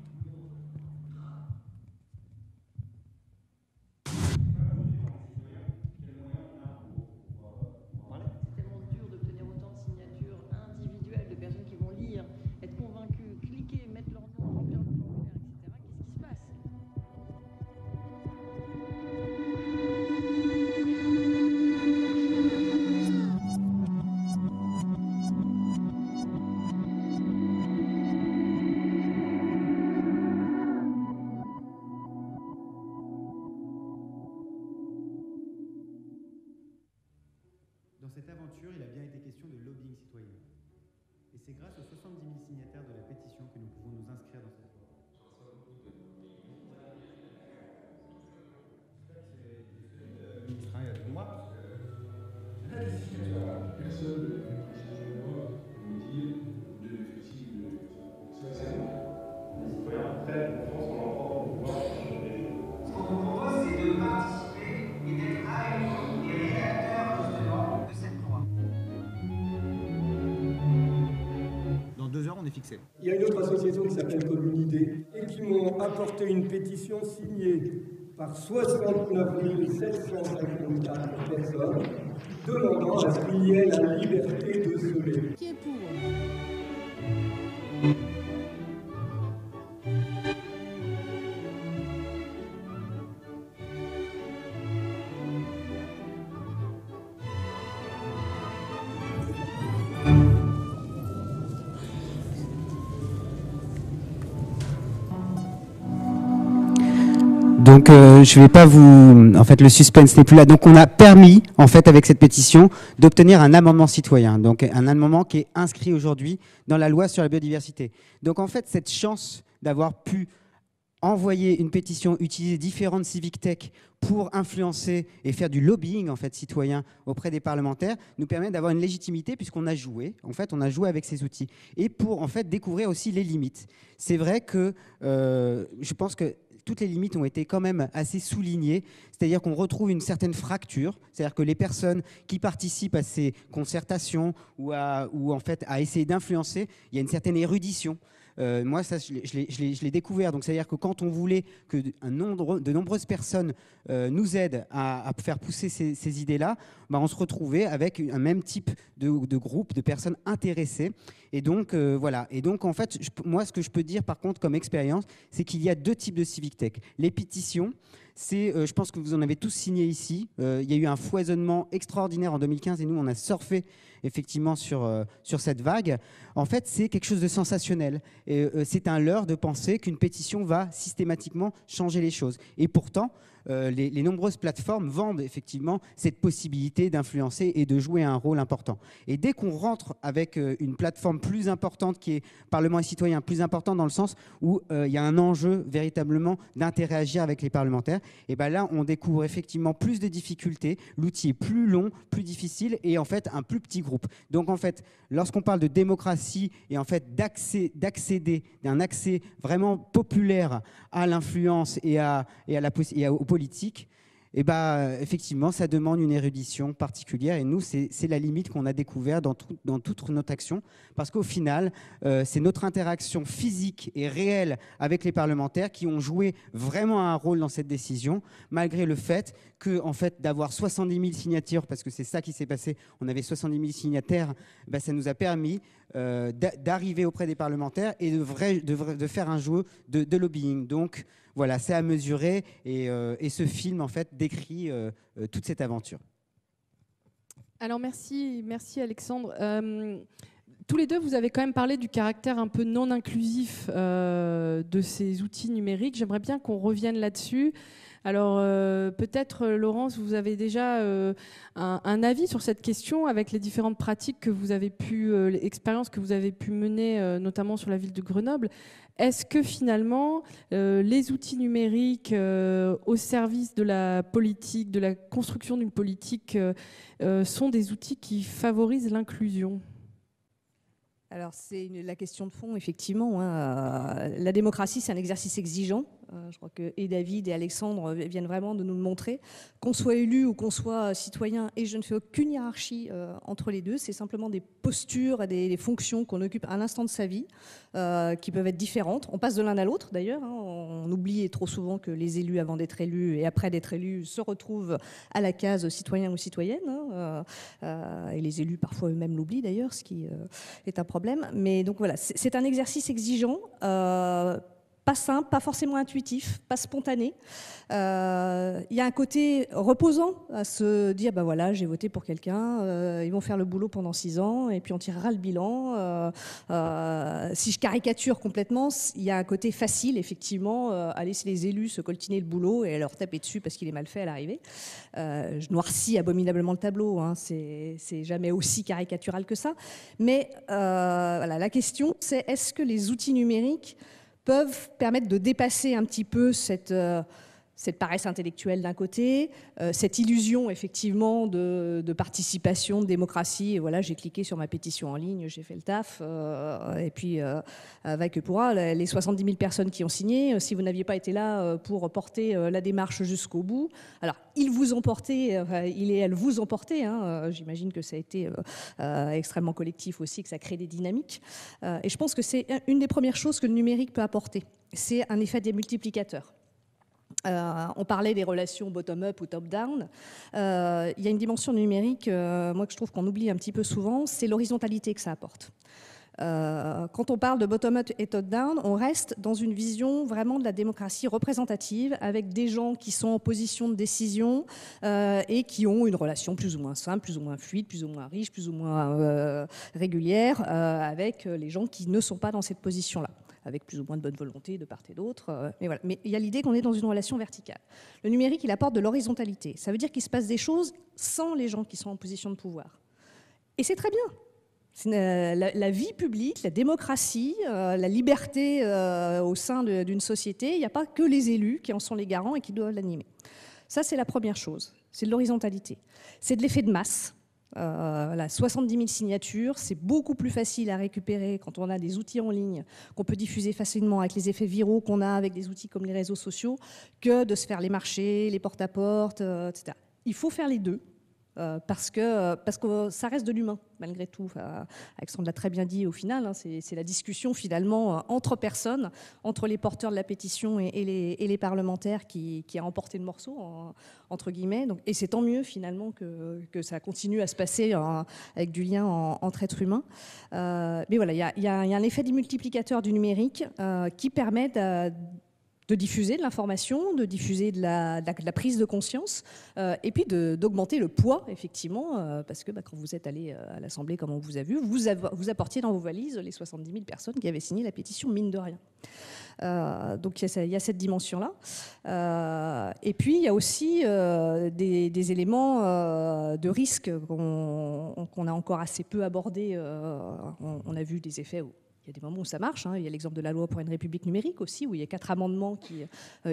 C'est tellement dur d'obtenir autant de signatures individuelles de personnes qui vont lire, être convaincues, cliquer, mettre leur nom, remplir le formulaire, etc. Qu'est-ce qui se passe ? Dans cette aventure, il a bien été question de lobbying citoyen. Et c'est grâce aux 70 000 signataires de la pétition que nous pouvons nous inscrire dans cette loi. Le ministre est avec moi. Personne ne peut nous dire de effectif de les citoyens prennent confiance en leur propre pouvoir. Ce qu'on vous propose, c'est de participer et d'être avec nous les rédacteurs justement de cette loi. Dans 2 heures, on est fixé. Il y a une autre association qui s'appelle Communité et qui m'ont apporté une pétition signée par 69 754 personnes demandant à ce qu'il y ait la liberté de semer. Qui est pour ? Donc, je vais pas vous... En fait, le suspense n'est plus là. Donc, on a permis, en fait, avec cette pétition, d'obtenir un amendement citoyen. Donc, un amendement qui est inscrit aujourd'hui dans la loi sur la biodiversité. Donc, en fait, cette chance d'avoir pu envoyer une pétition, utiliser différentes civic tech pour influencer et faire du lobbying en fait citoyen auprès des parlementaires nous permet d'avoir une légitimité puisqu'on a joué. En fait, on a joué avec ces outils et pour en fait découvrir aussi les limites. C'est vrai que je pense que toutes les limites ont été quand même assez soulignées, c'est-à-dire qu'on retrouve une certaine fracture, c'est-à-dire que les personnes qui participent à ces concertations ou en fait à essayer d'influencer, il y a une certaine érudition. Moi, ça, je l'ai découvert. Donc, c'est-à-dire que quand on voulait que de nombreuses personnes nous aident à faire pousser ces idées-là, bah, on se retrouvait avec un même type de groupe, de personnes intéressées. Et donc, voilà. Et donc, en fait, moi, ce que je peux dire, par contre, comme expérience, c'est qu'il y a 2 types de civic tech. Les pétitions, je pense que vous en avez tous signé ici. Il y a eu un foisonnement extraordinaire en 2015 et nous, on a surfé effectivement sur cette vague. En fait, c'est quelque chose de sensationnel. C'est un leurre de penser qu'une pétition va systématiquement changer les choses. Et pourtant, les nombreuses plateformes vendent effectivement cette possibilité d'influencer et de jouer un rôle important. Et dès qu'on rentre avec une plateforme plus importante qui est Parlement et citoyens, plus importante dans le sens où il y a un enjeu véritablement d'interagir avec les parlementaires, et bien là, on découvre effectivement plus de difficultés, l'outil est plus long, plus difficile et en fait un plus petit groupe. Donc en fait, lorsqu'on parle de démocratie et en fait d'accéder, d'un accès vraiment populaire à l'influence et aux politiques, et effectivement, ça demande une érudition particulière. Et nous, c'est la limite qu'on a découvert dans toute notre action. Parce qu'au final, c'est notre interaction physique et réelle avec les parlementaires qui ont joué vraiment un rôle dans cette décision, malgré le fait que, en fait, d'avoir 70 000 signatures, parce que c'est ça qui s'est passé, on avait 70 000 signataires, ça nous a permis d'arriver auprès des parlementaires et de faire un jeu de lobbying. Donc, voilà, c'est à mesurer et ce film, en fait, décrit toute cette aventure. Alors, merci Alexandre. Tous les deux, vous avez quand même parlé du caractère un peu non inclusif de ces outils numériques. J'aimerais bien qu'on revienne là-dessus. Alors, peut-être, Laurence, vous avez déjà un avis sur cette question avec les différentes pratiques que vous avez l'expérience que vous avez pu mener, notamment sur la ville de Grenoble. Est-ce que finalement, les outils numériques au service de la politique, de la construction d'une politique, sont des outils qui favorisent l'inclusion ? Alors, c'est la question de fond, effectivement. La démocratie, c'est un exercice exigeant. Je crois que et David et Alexandre viennent vraiment de nous le montrer. Qu'on soit élu ou qu'on soit citoyen, et je ne fais aucune hiérarchie entre les deux, c'est simplement des postures et des fonctions qu'on occupe à l'instant de sa vie, qui peuvent être différentes. On passe de l'un à l'autre, d'ailleurs. On oublie trop souvent que les élus, avant d'être élus et après d'être élus, se retrouvent à la case citoyen ou citoyenne. Et les élus, parfois eux-mêmes, l'oublient, d'ailleurs, ce qui est un problème. Mais donc voilà, c'est un exercice exigeant. Pas simple, pas forcément intuitif, pas spontané. Il y a un côté reposant à se dire, voilà, j'ai voté pour quelqu'un, ils vont faire le boulot pendant 6 ans, et puis on tirera le bilan. Si je caricature complètement, il y a un côté facile, effectivement, à laisser les élus se coltiner le boulot et à leur taper dessus parce qu'il est mal fait à l'arrivée. Je noircis abominablement le tableau, c'est jamais aussi caricatural que ça. Mais voilà, la question, c'est est-ce que les outils numériques peuvent permettre de dépasser un petit peu cette paresse intellectuelle d'un côté, cette illusion effectivement de participation, de démocratie. Et voilà, j'ai cliqué sur ma pétition en ligne, j'ai fait le taf. Et puis, va que pourra, les 70 000 personnes qui ont signé, si vous n'aviez pas été là pour porter la démarche jusqu'au bout, alors ils vous ont porté, il et elle vous ont porté. J'imagine que ça a été extrêmement collectif aussi, que ça crée des dynamiques. Et je pense que c'est une des premières choses que le numérique peut apporter. C'est un effet des multiplicateurs. On parlait des relations bottom-up ou top-down. Il y a une dimension numérique, moi, que je trouve qu'on oublie un petit peu souvent, c'est l'horizontalité que ça apporte. Quand on parle de bottom-up et top-down, on reste dans une vision vraiment de la démocratie représentative avec des gens qui sont en position de décision et qui ont une relation plus ou moins simple, plus ou moins fluide, plus ou moins riche, plus ou moins régulière avec les gens qui ne sont pas dans cette position-là, avec plus ou moins de bonne volonté de part et d'autre. Mais voilà. Mais il y a l'idée qu'on est dans une relation verticale. Le numérique, il apporte de l'horizontalité. Ça veut dire qu'il se passe des choses sans les gens qui sont en position de pouvoir. Et c'est très bien. La vie publique, la démocratie, la liberté au sein d'une société, il n'y a pas que les élus qui en sont les garants et qui doivent l'animer. Ça, c'est la première chose. C'est de l'horizontalité. C'est de l'effet de masse. 70 000 signatures, c'est beaucoup plus facile à récupérer quand on a des outils en ligne qu'on peut diffuser facilement avec les effets viraux qu'on a avec des outils comme les réseaux sociaux que de se faire les marchés, les porte-à-porte, etc. Il faut faire les deux. Parce que ça reste de l'humain, malgré tout. Alexandre l'a très bien dit au final, c'est la discussion finalement entre personnes, entre les porteurs de la pétition et les parlementaires qui a emporté le morceau, entre guillemets. Donc, et c'est tant mieux finalement que ça continue à se passer avec du lien entre êtres humains. Mais voilà, il y a un effet démultiplicateur du numérique qui permet de diffuser de l'information, de diffuser de la prise de conscience, et puis d'augmenter le poids, effectivement, parce que quand vous êtes allé à l'Assemblée, comme on vous a vu, vous apportiez dans vos valises les 70 000 personnes qui avaient signé la pétition, mine de rien. Donc il y a cette dimension-là. Et puis il y a aussi des éléments de risque qu'on a encore assez peu abordés. On a vu des effets où il y a des moments où ça marche. Il y a l'exemple de la loi pour une république numérique aussi, où il y a 4 amendements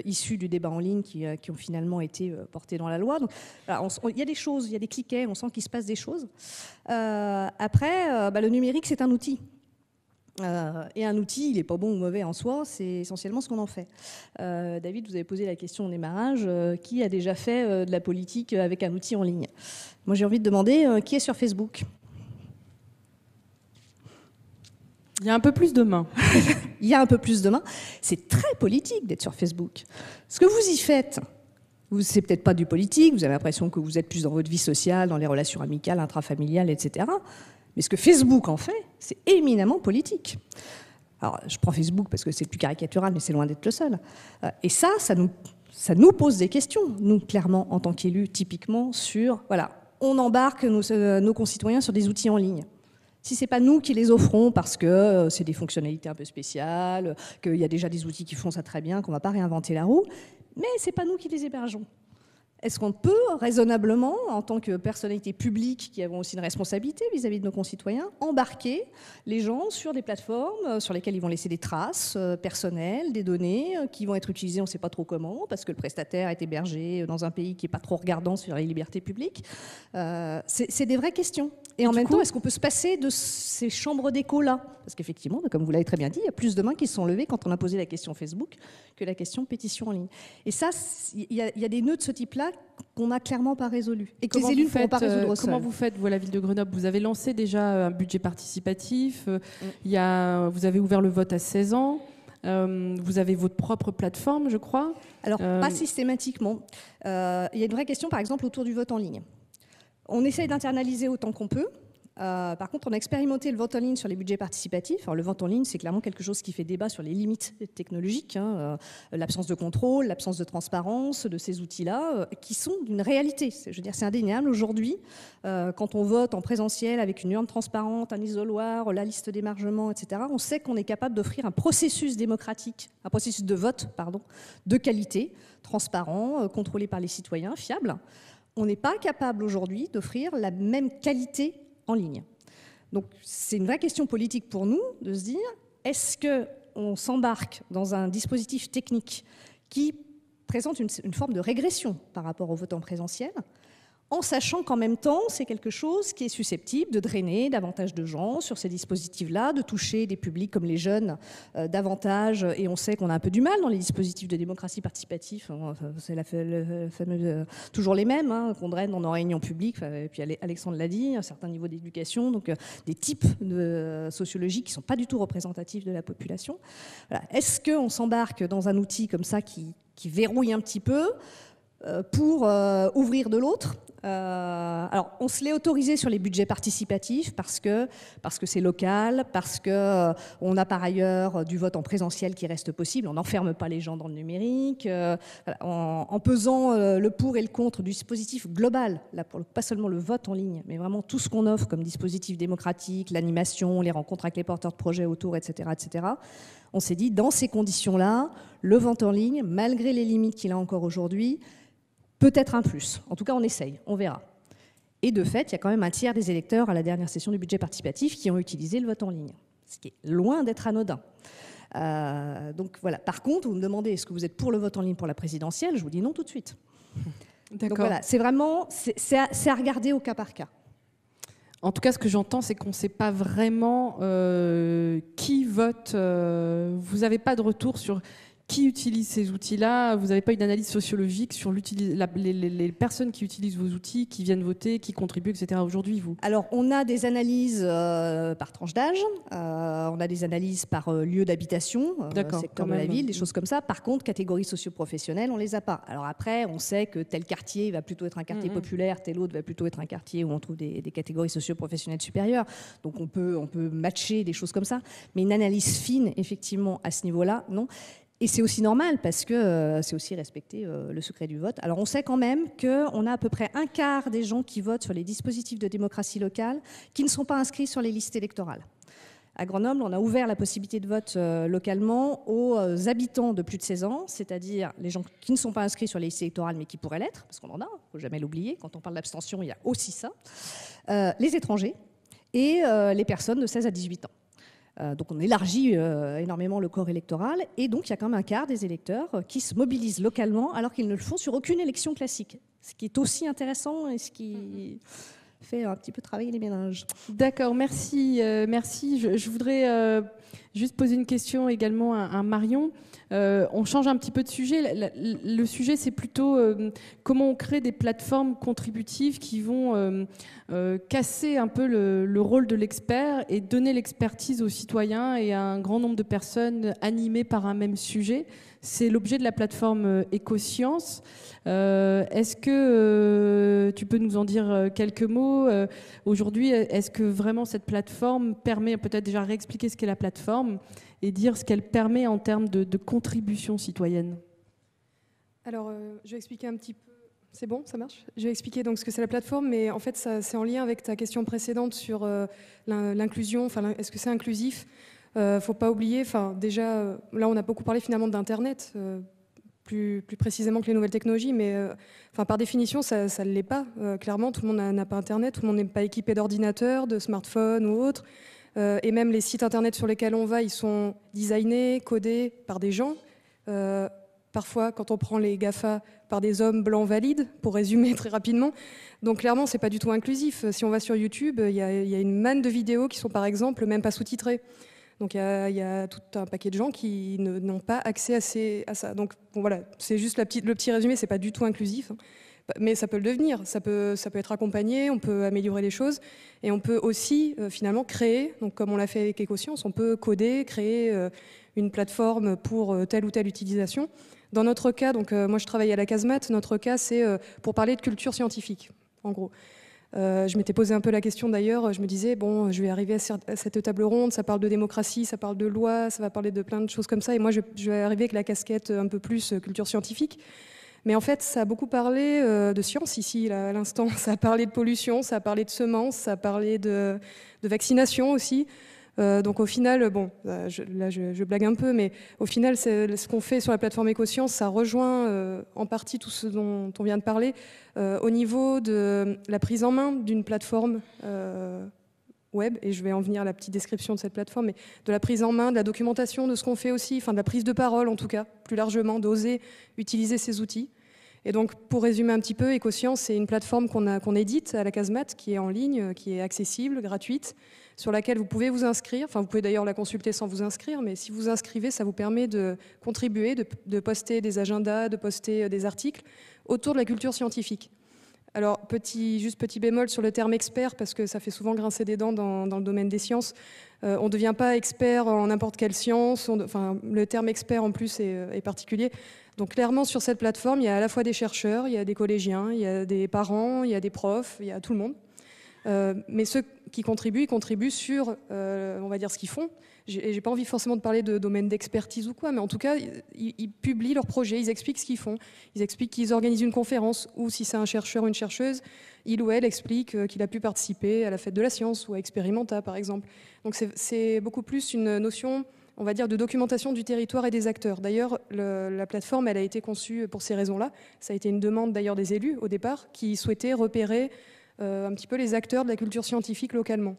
issus du débat en ligne qui ont finalement été portés dans la loi. Donc, voilà, il y a des choses, il y a des cliquets, on sent qu'il se passe des choses. Après, le numérique, c'est un outil. Et un outil, il n'est pas bon ou mauvais en soi, c'est essentiellement ce qu'on en fait. David, vous avez posé la question au démarrage, qui a déjà fait de la politique avec un outil en ligne? Moi, j'ai envie de demander, qui est sur Facebook? Il y a un peu plus de mains. Il y a un peu plus de mains. C'est très politique d'être sur Facebook. Ce que vous y faites, c'est peut-être pas du politique, vous avez l'impression que vous êtes plus dans votre vie sociale, dans les relations amicales, intrafamiliales, etc. Mais ce que Facebook en fait, c'est éminemment politique. Alors, je prends Facebook parce que c'est plus caricatural, mais c'est loin d'être le seul. Et ça nous pose des questions, nous, clairement, en tant qu'élus, typiquement, sur, voilà, on embarque nos concitoyens sur des outils en ligne. Si ce n'est pas nous qui les offrons parce que c'est des fonctionnalités un peu spéciales, qu'il y a déjà des outils qui font ça très bien, qu'on ne va pas réinventer la roue, mais ce n'est pas nous qui les hébergeons. Est-ce qu'on peut raisonnablement, en tant que personnalité publique qui avons aussi une responsabilité vis-à-vis de nos concitoyens, embarquer les gens sur des plateformes sur lesquelles ils vont laisser des traces personnelles, des données qui vont être utilisées on ne sait pas trop comment, parce que le prestataire est hébergé dans un pays qui n'est pas trop regardant sur les libertés publiques? C'est des vraies questions. Et en même temps, est-ce qu'on peut se passer de ces chambres d'écho-là? Parce qu'effectivement, comme vous l'avez très bien dit, il y a plus de mains qui se sont levées quand on a posé la question Facebook que la question pétition en ligne. Et ça, il y a des nœuds de ce type-là qu'on n'a clairement pas résolus. Et que les élus ne pourront pas résoudre seuls. Comment vous faites, vous, à la ville de Grenoble? Vous avez lancé déjà un budget participatif, vous avez ouvert le vote à 16 ans. Vous avez votre propre plateforme, je crois. Alors, pas systématiquement. Il y a une vraie question, par exemple, autour du vote en ligne. On essaye d'internaliser autant qu'on peut. Par contre, on a expérimenté le vote en ligne sur les budgets participatifs. Alors, le vote en ligne, c'est clairement quelque chose qui fait débat sur les limites technologiques, l'absence de contrôle, l'absence de transparence de ces outils-là, qui sont d'une réalité. Je veux dire, c'est indéniable aujourd'hui. Quand on vote en présentiel avec une urne transparente, un isoloir, la liste d'émargement, etc., on sait qu'on est capable d'offrir un processus démocratique, un processus de vote, de qualité, transparent, contrôlé par les citoyens, fiable. On n'est pas capable aujourd'hui d'offrir la même qualité en ligne. Donc c'est une vraie question politique pour nous de se dire, est-ce qu'on s'embarque dans un dispositif technique qui présente une forme de régression par rapport au vote en présentiel, en sachant qu'en même temps, c'est quelque chose qui est susceptible de drainer davantage de gens sur ces dispositifs-là, de toucher des publics comme les jeunes davantage, et on sait qu'on a un peu du mal dans les dispositifs de démocratie participative, c'est le fameux, toujours les mêmes, qu'on draine dans nos réunions publiques, et puis Alexandre l'a dit, un certain niveau d'éducation, donc des types de sociologie qui ne sont pas du tout représentatifs de la population. Voilà. Est-ce qu'on s'embarque dans un outil comme ça qui verrouille un petit peu pour ouvrir de l'autre? Alors, on se l'est autorisé sur les budgets participatifs parce que c'est local, parce qu'on a par ailleurs du vote en présentiel qui reste possible. On n'enferme pas les gens dans le numérique. En pesant le pour et le contre du dispositif global, là, pas seulement le vote en ligne, mais vraiment tout ce qu'on offre comme dispositif démocratique, l'animation, les rencontres avec les porteurs de projets autour, etc., etc., on s'est dit, dans ces conditions-là, le vote en ligne, malgré les limites qu'il a encore aujourd'hui, peut-être un plus. En tout cas, on essaye, on verra. Et de fait, il y a quand même un tiers des électeurs à la dernière session du budget participatif qui ont utilisé le vote en ligne, ce qui est loin d'être anodin. Donc voilà. Par contre, vous me demandez, est-ce que vous êtes pour le vote en ligne pour la présidentielle? Je vous dis non tout de suite. D'accord. Donc voilà, c'est vraiment, c'est à regarder au cas par cas. En tout cas, ce que j'entends, c'est qu'on ne sait pas vraiment qui vote. Vous n'avez pas de retour sur qui utilise ces outils-là. Vous n'avez pas une analyse sociologique sur les personnes qui utilisent vos outils, qui viennent voter, qui contribuent, etc. aujourd'hui, vous? Alors, on a des analyses par tranche d'âge, on a des analyses par lieu d'habitation, secteur de la ville, des choses comme ça. Par contre, catégories socio-professionnelles, on ne les a pas. Alors après, on sait que tel quartier va plutôt être un quartier populaire, tel autre va plutôt être un quartier où on trouve des catégories socio-professionnelles supérieures. Donc on peut matcher des choses comme ça. Mais une analyse fine, effectivement, à ce niveau-là, non. Et c'est aussi normal parce que c'est aussi respecter le secret du vote. Alors on sait quand même qu'on a à peu près un quart des gens qui votent sur les dispositifs de démocratie locale qui ne sont pas inscrits sur les listes électorales. À Grenoble, on a ouvert la possibilité de vote localement aux habitants de plus de 16 ans, c'est-à-dire les gens qui ne sont pas inscrits sur les listes électorales mais qui pourraient l'être, parce qu'on en a, il ne faut jamais l'oublier. Quand on parle d'abstention, il y a aussi ça. Les étrangers et les personnes de 16 à 18 ans. Donc on élargit énormément le corps électoral et donc il y a quand même un quart des électeurs qui se mobilisent localement alors qu'ils ne le font sur aucune élection classique. Ce qui est aussi intéressant et ce qui fait un petit peu travailler les ménages. D'accord, merci. Merci. Je voudrais juste poser une question également à Marion. On change un petit peu de sujet. Le sujet, c'est plutôt comment on crée des plateformes contributives qui vont casser un peu le rôle de l'expert et donner l'expertise aux citoyens et à un grand nombre de personnes animées par un même sujet. C'est l'objet de la plateforme Écosciences. Est-ce que tu peux nous en dire quelques mots aujourd'hui? Est-ce que vraiment cette plateforme permet, peut-être déjà réexpliquer ce qu'est la plateforme et dire ce qu'elle permet en termes de contribution citoyenne? Alors, je vais expliquer un petit peu. C'est bon, ça marche? Je vais expliquer donc ce que c'est la plateforme, mais en fait, c'est en lien avec ta question précédente sur l'inclusion. Enfin, est-ce que c'est inclusif? Faut pas oublier. Enfin, déjà, là, on a beaucoup parlé finalement d'Internet, plus précisément que les nouvelles technologies, mais enfin, par définition, ça ne l'est pas. Clairement, tout le monde n'a pas Internet, tout le monde n'est pas équipé d'ordinateur, de smartphone ou autre. Et même les sites Internet sur lesquels on va, ils sont designés, codés par des gens. Parfois, quand on prend les GAFA, par des hommes blancs valides, pour résumer très rapidement. Donc clairement, c'est pas du tout inclusif. Si on va sur YouTube, il y a une manne de vidéos qui sont par exemple même pas sous-titrées. Donc il y a tout un paquet de gens qui n'ont pas accès à ça. Donc bon, voilà, c'est juste le petit résumé, c'est pas du tout inclusif. Hein. Mais ça peut le devenir, ça peut être accompagné, on peut améliorer les choses et on peut aussi finalement créer, donc comme on l'a fait avec Écosciences, on peut coder, créer une plateforme pour telle ou telle utilisation. Dans notre cas, donc moi je travaille à la casemate, notre cas c'est pour parler de culture scientifique, en gros. Je m'étais posé un peu la question d'ailleurs, je me disais, bon, je vais arriver à cette table ronde, ça parle de démocratie, ça parle de loi, ça va parler de plein de choses comme ça, et moi je vais arriver avec la casquette un peu plus culture scientifique. Mais en fait, ça a beaucoup parlé de science ici, là, à l'instant. Ça a parlé de pollution, ça a parlé de semences, ça a parlé de vaccination aussi. Donc au final, bon, je blague un peu, mais au final, ce qu'on fait sur la plateforme Écosciences, ça rejoint en partie tout ce dont on vient de parler au niveau de la prise en main d'une plateforme web, et je vais en venir à la petite description de cette plateforme, mais de la prise en main, de la documentation de ce qu'on fait aussi, enfin de la prise de parole en tout cas, plus largement, d'oser utiliser ces outils. Et donc, pour résumer un petit peu, Écosciences, c'est une plateforme qu'on édite à la casemate, qui est en ligne, qui est accessible, gratuite, sur laquelle vous pouvez vous inscrire. Enfin, vous pouvez d'ailleurs la consulter sans vous inscrire, mais si vous inscrivez, ça vous permet de contribuer, de poster des agendas, de poster des articles autour de la culture scientifique. Alors, petit bémol sur le terme expert, parce que ça fait souvent grincer des dents dans le domaine des sciences. On ne devient pas expert en n'importe quelle science. Enfin, le terme expert, en plus, est particulier. Donc, clairement, sur cette plateforme, il y a à la fois des chercheurs, il y a des collégiens, il y a des parents, il y a des profs, il y a tout le monde. Mais ceux qui contribuent, ils contribuent sur, on va dire, ce qu'ils font. J'ai pas envie forcément de parler de domaine d'expertise ou quoi, mais en tout cas, ils publient leurs projets, ils expliquent ce qu'ils font. Ils expliquent qu'ils organisent une conférence, ou si c'est un chercheur ou une chercheuse, il ou elle explique qu'il a pu participer à la fête de la science ou à Experimenta, par exemple. Donc c'est beaucoup plus une notion, on va dire, de documentation du territoire et des acteurs. D'ailleurs, la plateforme, elle a été conçue pour ces raisons-là. Ça a été une demande d'ailleurs des élus, au départ, qui souhaitaient repérer un petit peu les acteurs de la culture scientifique localement.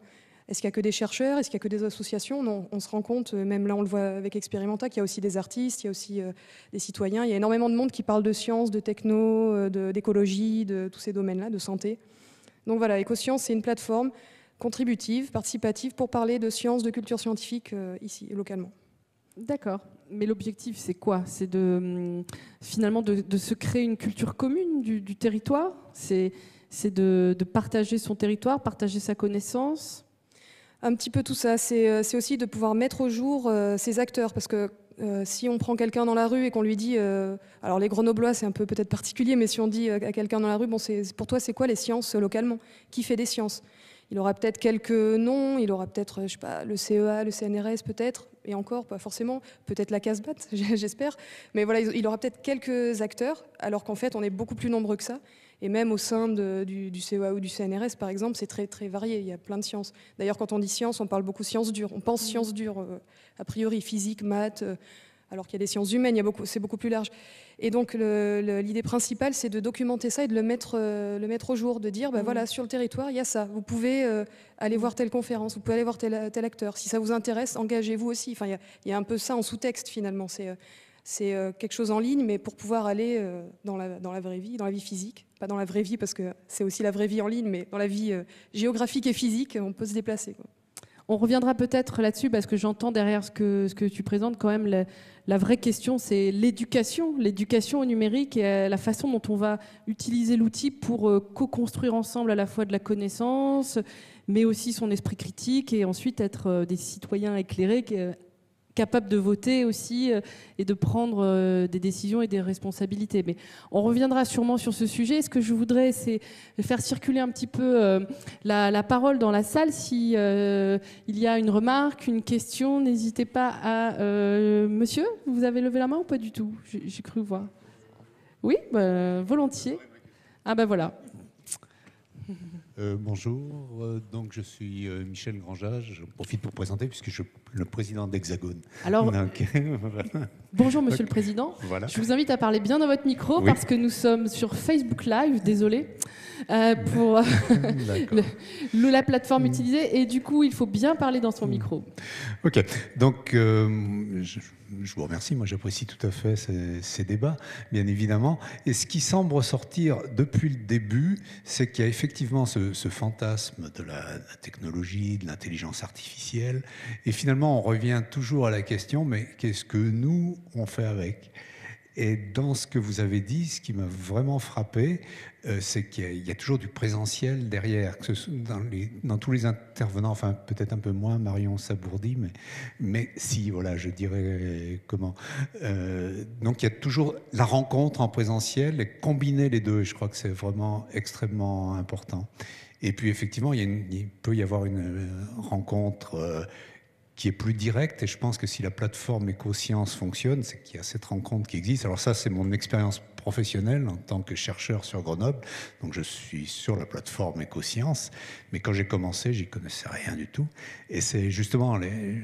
Est-ce qu'il n'y a que des chercheurs? Est-ce qu'il n'y a que des associations? Non, on se rend compte, même là on le voit avec Experimenta, qu'il y a aussi des artistes, il y a aussi des citoyens. Il y a énormément de monde qui parle de sciences, de techno, d'écologie, de tous ces domaines-là, de santé. Donc voilà, Écosciences, c'est une plateforme contributive, participative, pour parler de sciences, de culture scientifique ici, localement. D'accord. Mais l'objectif, c'est quoi? C'est finalement de se créer une culture commune du territoire? C'est de partager son territoire, partager sa connaissance? Un petit peu tout ça. C'est aussi de pouvoir mettre au jour ces acteurs. Parce que si on prend quelqu'un dans la rue et qu'on lui dit... alors les Grenoblois, c'est un peu peut-être particulier, mais si on dit à quelqu'un dans la rue, bon, pour toi, c'est quoi les sciences localement? Qui fait des sciences? Il aura peut-être quelques noms, il aura peut-être, je sais pas, le CEA, le CNRS peut-être, et encore, pas forcément, peut-être la CASBAT, j'espère. Mais voilà, il aura peut-être quelques acteurs, alors qu'en fait, on est beaucoup plus nombreux que ça. Et même au sein du CEA ou du CNRS, par exemple, c'est très, très varié. Il y a plein de sciences. D'ailleurs, quand on dit sciences, on parle beaucoup sciences dures. On pense sciences dures, a priori, physique, maths, alors qu'il y a des sciences humaines, c'est beaucoup plus large. Et donc, l'idée principale, c'est de documenter ça et de le mettre au jour, de dire, voilà, sur le territoire, il y a ça. Vous pouvez aller voir telle conférence, vous pouvez aller voir tel acteur. Si ça vous intéresse, engagez-vous aussi. Enfin, il y a un peu ça en sous-texte, finalement. C'est quelque chose en ligne, mais pour pouvoir aller dans la vraie vie, dans la vie physique. Pas dans la vraie vie, parce que c'est aussi la vraie vie en ligne, mais dans la vie géographique et physique, on peut se déplacer, quoi. On reviendra peut-être là-dessus, parce que j'entends derrière ce que tu présentes quand même la vraie question, c'est l'éducation au numérique et la façon dont on va utiliser l'outil pour co-construire ensemble à la fois de la connaissance, mais aussi son esprit critique et ensuite être des citoyens éclairés capables de voter aussi et de prendre des décisions et des responsabilités. Mais on reviendra sûrement sur ce sujet. Ce que je voudrais, c'est faire circuler un petit peu la parole dans la salle. Si il y a une remarque, une question, n'hésitez pas à... Monsieur, vous avez levé la main ou pas du tout? J'ai cru voir. Oui, volontiers. Ah ben voilà. Bonjour, donc je suis Michel Grangeat, je profite pour présenter puisque je suis le président d'Hexagone. Alors, donc, voilà. Bonjour Monsieur le Président, voilà. Je vous invite à parler bien dans votre micro parce que nous sommes sur Facebook Live, désolé, pour la plateforme utilisée et du coup il faut bien parler dans son micro. Ok, donc je vous remercie, moi j'apprécie tout à fait ces débats, bien évidemment. Et ce qui semble ressortir depuis le début, c'est qu'il y a effectivement ce fantasme de la technologie, de l'intelligence artificielle. Et finalement, on revient toujours à la question, mais qu'est-ce que nous, on fait avec ? Et dans ce que vous avez dit, ce qui m'a vraiment frappé, c'est qu'il y a toujours du présentiel derrière, que ce dans tous les intervenants, enfin peut-être un peu moins Marion Sabourdi, mais si, voilà, je dirais comment. Donc il y a toujours la rencontre en présentiel et combiner les deux, je crois que c'est vraiment extrêmement important. Et puis effectivement, il peut y avoir une rencontre qui est plus direct, et je pense que si la plateforme Écosciences fonctionne, c'est qu'il y a cette rencontre qui existe. Alors ça, c'est mon expérience professionnelle en tant que chercheur sur Grenoble, donc je suis sur la plateforme Écosciences, mais quand j'ai commencé, j'y connaissais rien du tout, et c'est justement, je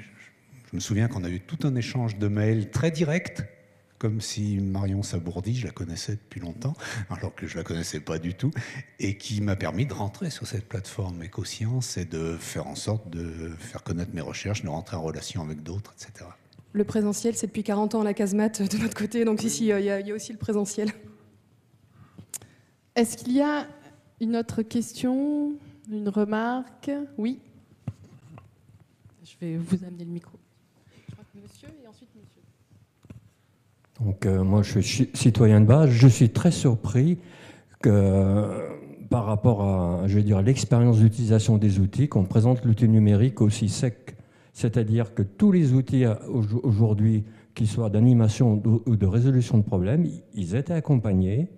me souviens qu'on a eu tout un échange de mails très direct, comme si Marion Sabourdi, je la connaissais depuis longtemps, alors que je la connaissais pas du tout, et qui m'a permis de rentrer sur cette plateforme Écosciences et de faire en sorte de faire connaître mes recherches, de rentrer en relation avec d'autres, etc. Le présentiel, c'est depuis 40 ans la CASMAT de notre côté, donc ici, il y a aussi le présentiel. Est-ce qu'il y a une autre question, une remarque? Oui. Je vais vous amener le micro. Je crois que monsieur et ensuite monsieur. Donc moi je suis citoyen de base, je suis très surpris que par rapport à, je veux dire, l'expérience d'utilisation des outils, qu'on présente l'outil numérique aussi sec. C'est-à-dire que tous les outils aujourd'hui, qu'ils soient d'animation ou de résolution de problèmes, ils étaient accompagnés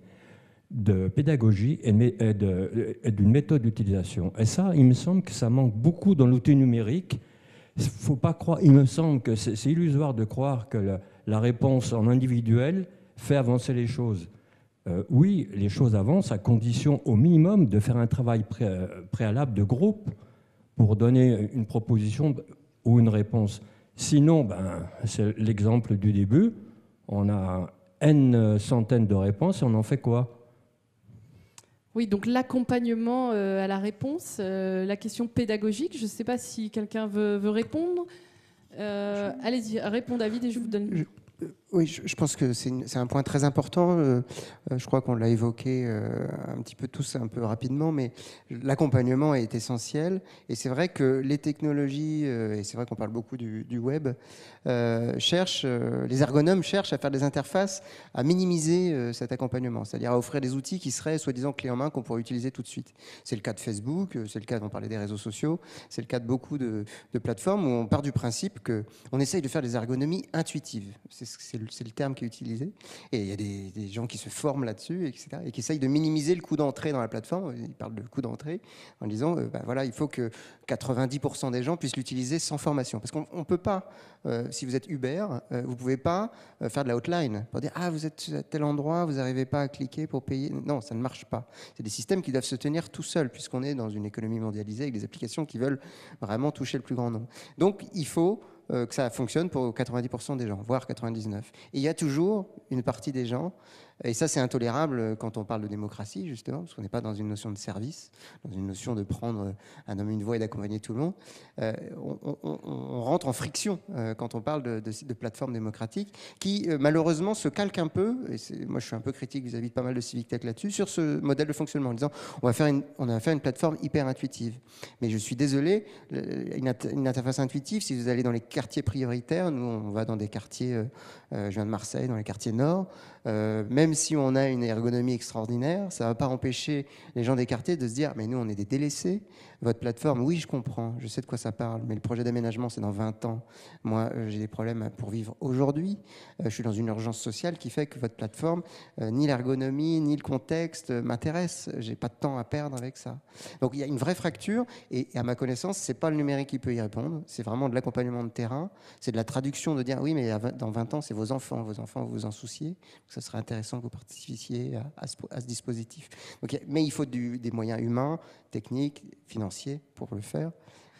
de pédagogie et d'une méthode d'utilisation. Et ça, il me semble que ça manque beaucoup dans l'outil numérique. Faut pas croire, il me semble que c'est illusoire de croire que la réponse en individuel fait avancer les choses. Oui, les choses avancent à condition au minimum de faire un travail préalable de groupe pour donner une proposition ou une réponse. Sinon, c'est l'exemple du début, on a N centaines de réponses et on en fait quoi ? Oui, donc l'accompagnement à la réponse, la question pédagogique, je ne sais pas si quelqu'un veut répondre. Allez-y, réponds David et je vous donne... Oui, je pense que c'est un point très important. Je crois qu'on l'a évoqué un petit peu tous, un peu rapidement, mais l'accompagnement est essentiel. Et c'est vrai que les technologies, et c'est vrai qu'on parle beaucoup du web, les ergonomes cherchent à faire des interfaces, à minimiser cet accompagnement, c'est-à-dire à offrir des outils qui seraient soi-disant clés en main qu'on pourrait utiliser tout de suite. C'est le cas de Facebook, c'est le cas, on parlait des réseaux sociaux, c'est le cas de beaucoup de plateformes où on part du principe qu'on essaye de faire des ergonomies intuitives. C'est c'est le terme qui est utilisé. Et il y a des gens qui se forment là-dessus, etc., et qui essayent de minimiser le coût d'entrée dans la plateforme. Ils parlent de coût d'entrée en disant, voilà, il faut que 90% des gens puissent l'utiliser sans formation. Parce qu'on ne peut pas, si vous êtes Uber, vous ne pouvez pas faire de la hotline pour dire, ah, vous êtes à tel endroit, vous n'arrivez pas à cliquer pour payer. Non, ça ne marche pas. C'est des systèmes qui doivent se tenir tout seuls, puisqu'on est dans une économie mondialisée avec des applications qui veulent vraiment toucher le plus grand nombre. Donc, il faut que ça fonctionne pour 90% des gens, voire 99%. Et il y a toujours une partie des gens, et ça c'est intolérable quand on parle de démocratie, justement, parce qu'on n'est pas dans une notion de service, dans une notion de prendre un homme, une voix et d'accompagner tout le monde. On rentre en friction quand on parle de plateformes démocratiques qui, malheureusement, se calquent un peu, et moi je suis un peu critique vis-à-vis de pas mal de civic tech là-dessus, sur ce modèle de fonctionnement, en disant on va faire une plateforme hyper intuitive. Mais je suis désolé, une interface intuitive, si vous allez dans les quartiers prioritaires, nous on va dans des quartiers, je viens de Marseille, dans les quartiers nord, même si on a une ergonomie extraordinaire, ça ne va pas empêcher les gens des quartiers de se dire mais nous on est des délaissés, votre plateforme, oui je comprends, je sais de quoi ça parle, mais le projet d'aménagement c'est dans 20 ans, moi j'ai des problèmes pour vivre aujourd'hui, je suis dans une urgence sociale qui fait que votre plateforme, ni l'ergonomie, ni le contexte m'intéressent, j'ai pas de temps à perdre avec ça. Donc il y a une vraie fracture, et à ma connaissance c'est pas le numérique qui peut y répondre, c'est vraiment de l'accompagnement de terrain, c'est de la traduction de dire oui mais dans 20 ans c'est vos enfants vous vous en souciez, donc ça serait intéressant que vous participiez à ce dispositif. Donc, mais il faut des moyens humains, techniques, financiers pour le faire.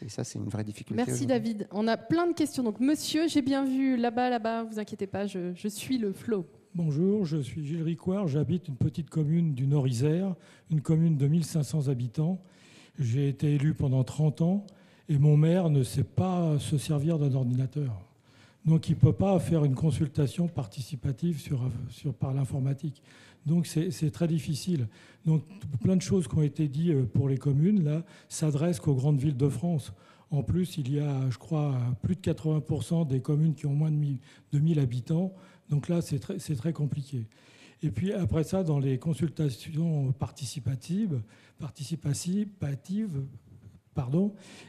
Et ça, c'est une vraie difficulté. Merci David. On a plein de questions. Donc, monsieur, j'ai bien vu là-bas, vous inquiétez pas, je suis le flow. Bonjour, je suis Gilles Ricoire, j'habite une petite commune du Nord-Isère, une commune de 1500 habitants. J'ai été élu pendant 30 ans et mon maire ne sait pas se servir d'un ordinateur. Donc il ne peut pas faire une consultation participative par l'informatique. Donc c'est très difficile. Donc plein de choses qui ont été dites pour les communes là s'adressent qu'aux grandes villes de France. En plus, il y a, je crois, plus de 80% des communes qui ont moins de 1000 habitants. Donc là, c'est très compliqué. Et puis après ça, dans les consultations participatives,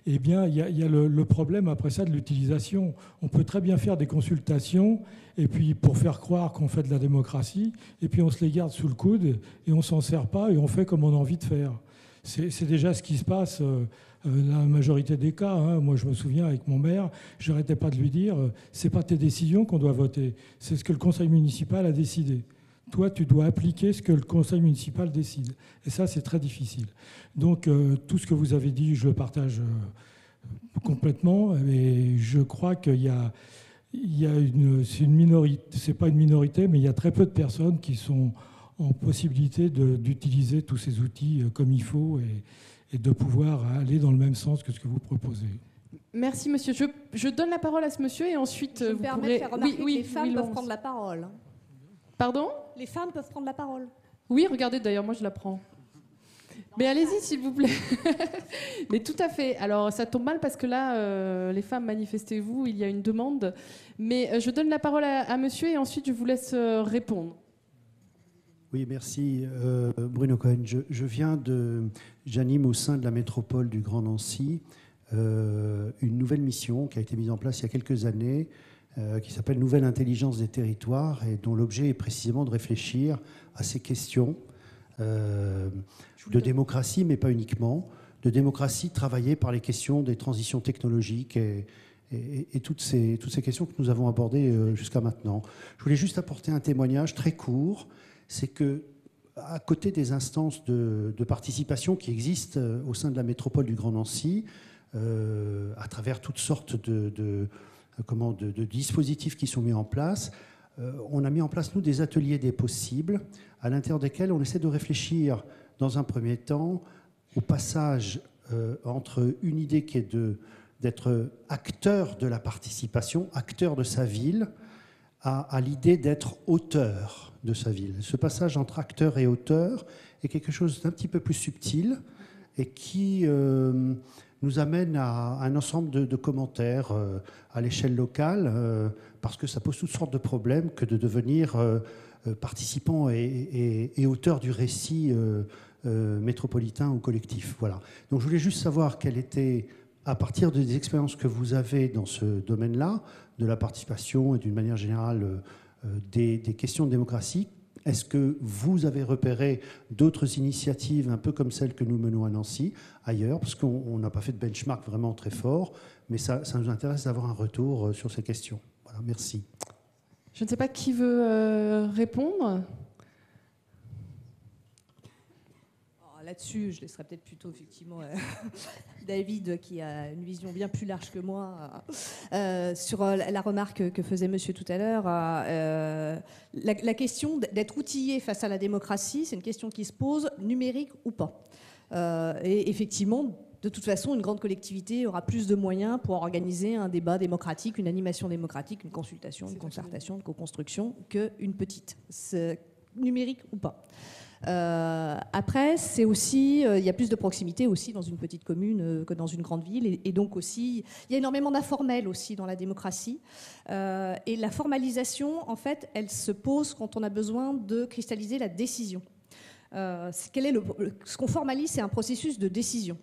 eh bien, il y a le problème après ça de l'utilisation. On peut très bien faire des consultations et puis pour faire croire qu'on fait de la démocratie, et puis on se les garde sous le coude et on s'en sert pas et on fait comme on a envie de faire. C'est déjà ce qui se passe dans la majorité des cas. Hein. Moi, je me souviens avec mon maire, je n'arrêtais pas de lui dire c'est pas tes décisions qu'on doit voter, c'est ce que le conseil municipal a décidé. Toi, tu dois appliquer ce que le conseil municipal décide. Et ça, c'est très difficile. Donc, tout ce que vous avez dit, je le partage complètement. Et je crois qu'il y a c'est une minorité, c'est pas une minorité, mais il y a très peu de personnes qui sont en possibilité d'utiliser tous ces outils comme il faut et de pouvoir aller dans le même sens que ce que vous proposez. Merci, monsieur. Je donne la parole à ce monsieur et ensuite Je me permets de faire remarquer que les femmes peuvent Laurence. prendre la parole. Pardon ? Les femmes peuvent prendre la parole. Oui, regardez, d'ailleurs, moi je la prends. Mais allez-y, s'il vous plaît. Mais tout à fait. Alors, ça tombe mal parce que là, les femmes, manifestez-vous, il y a une demande. Mais je donne la parole à monsieur et ensuite je vous laisse répondre. Oui, merci. Bruno Cohen, j'anime au sein de la métropole du Grand Nancy une nouvelle mission qui a été mise en place il y a quelques années, qui s'appelle Nouvelle Intelligence des Territoires et dont l'objet est précisément de réfléchir à ces questions de démocratie, mais pas uniquement, de démocratie travaillée par les questions des transitions technologiques et toutes ces questions que nous avons abordées jusqu'à maintenant. Je voulais juste apporter un témoignage très court, c'est que à côté des instances de participation qui existent au sein de la métropole du Grand Nancy, à travers toutes sortes de dispositifs qui sont mis en place. On a mis en place, nous, des ateliers des possibles, à l'intérieur desquels on essaie de réfléchir, dans un premier temps, au passage entre une idée qui est d'être acteur de la participation, acteur de sa ville, à l'idée d'être auteur de sa ville. Ce passage entre acteur et auteur est quelque chose d'un petit peu plus subtil et qui nous amène à un ensemble de commentaires à l'échelle locale, parce que ça pose toutes sortes de problèmes que de devenir participant et auteur du récit métropolitain ou collectif. Voilà. Donc je voulais juste savoir quelle était, à partir des expériences que vous avez dans ce domaine-là, de la participation et d'une manière générale des questions de démocratie. Est-ce que vous avez repéré d'autres initiatives un peu comme celle que nous menons à Nancy, ailleurs, parce qu'on n'a pas fait de benchmark vraiment très fort, mais ça nous intéresse d'avoir un retour sur ces questions. Voilà, merci. Je ne sais pas qui veut répondre. Là-dessus, je laisserai peut-être plutôt effectivement David, qui a une vision bien plus large que moi, sur la remarque que faisait monsieur tout à l'heure. La question d'être outillé face à la démocratie, c'est une question qui se pose, numérique ou pas. Et effectivement, de toute façon, une grande collectivité aura plus de moyens pour organiser un débat démocratique, une animation démocratique, une consultation, une concertation, une co-construction, qu'une petite, numérique ou pas. Après, c'est aussi, il y a plus de proximité aussi dans une petite commune que dans une grande ville, et donc aussi, il y a énormément d'informels aussi dans la démocratie. Et la formalisation, en fait, elle se pose quand on a besoin de cristalliser la décision. Ce qu'on formalise, c'est un processus de décision.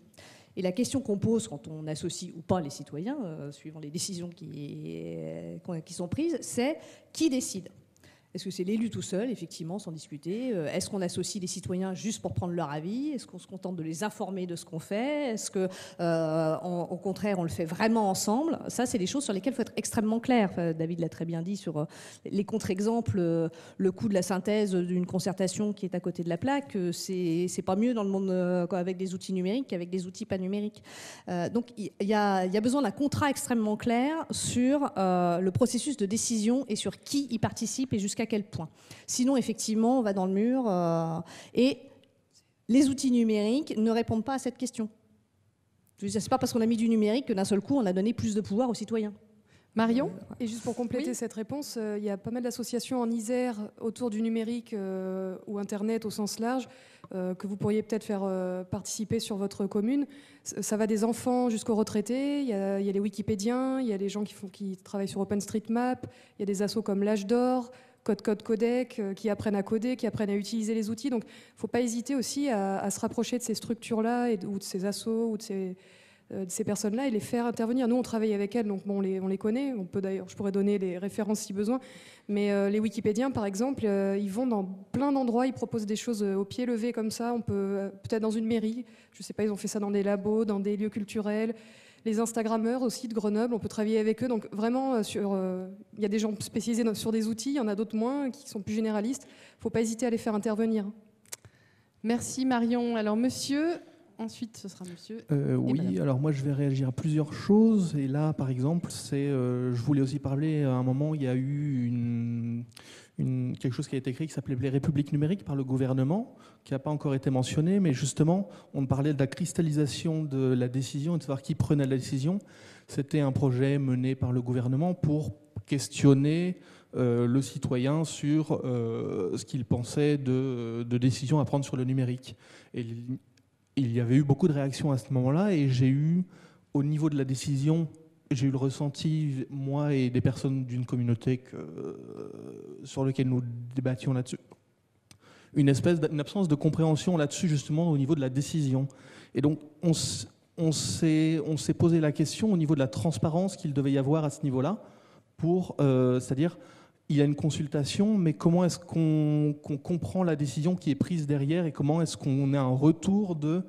Et la question qu'on pose quand on associe ou pas les citoyens, suivant les décisions qui sont prises, c'est qui décide ? Est-ce que c'est l'élu tout seul, effectivement, sans discuter ? Est-ce qu'on associe les citoyens juste pour prendre leur avis ? Est-ce qu'on se contente de les informer de ce qu'on fait ? Est-ce que, au contraire, on le fait vraiment ensemble ? Ça, c'est des choses sur lesquelles il faut être extrêmement clair. David l'a très bien dit sur les contre-exemples, le coût de la synthèse d'une concertation qui est à côté de la plaque. C'est pas mieux dans le monde avec des outils numériques qu'avec des outils pas numériques. Donc, il y a besoin d'un contrat extrêmement clair sur le processus de décision et sur qui y participe et jusqu'à quel point. Sinon, effectivement, on va dans le mur et les outils numériques ne répondent pas à cette question. Ce n'est pas parce qu'on a mis du numérique que d'un seul coup, on a donné plus de pouvoir aux citoyens. Marion ? Et juste pour compléter cette réponse, il y a pas mal d'associations en Isère autour du numérique ou Internet au sens large que vous pourriez peut-être faire participer sur votre commune. Ça va des enfants jusqu'aux retraités, il y a les Wikipédiens, il y a les gens qui travaillent sur OpenStreetMap, il y a des assos comme l'Âge d'Or, Codec, qui apprennent à coder, qui apprennent à utiliser les outils. Donc il ne faut pas hésiter aussi à se rapprocher de ces structures-là ou de ces assos ou de ces personnes-là et les faire intervenir. Nous, on travaille avec elles, donc bon, on les connaît. On peut d'ailleurs, je pourrais donner les références si besoin. Mais les Wikipédiens, par exemple, ils vont dans plein d'endroits, ils proposent des choses au pied levé comme ça. On peut peut-être dans une mairie, je ne sais pas, ils ont fait ça dans des labos, dans des lieux culturels. Les Instagrammeurs aussi de Grenoble, on peut travailler avec eux. Donc vraiment, il y a des gens spécialisés sur des outils, il y en a d'autres moins qui sont plus généralistes. Il ne faut pas hésiter à les faire intervenir. Merci Marion. Alors monsieur, ensuite ce sera monsieur. Oui, alors moi je vais réagir à plusieurs choses. Et là, par exemple, je voulais aussi parler, à un moment, il y a eu quelque chose qui a été écrit qui s'appelait les Républiques numériques par le gouvernement, qui n'a pas encore été mentionné, mais justement, on parlait de la cristallisation de la décision et de savoir qui prenait la décision. C'était un projet mené par le gouvernement pour questionner le citoyen sur ce qu'il pensait de décisions à prendre sur le numérique. Et il y avait eu beaucoup de réactions à ce moment-là, et j'ai eu, au niveau de la décision, j'ai eu le ressenti, moi et des personnes d'une communauté sur laquelle nous débattions là-dessus, une absence de compréhension là-dessus, justement, au niveau de la décision. Et donc, on s'est posé la question au niveau de la transparence qu'il devait y avoir à ce niveau-là, c'est-à-dire, il y a une consultation, mais comment est-ce qu'on comprend la décision qui est prise derrière et comment est-ce qu'on a un retour de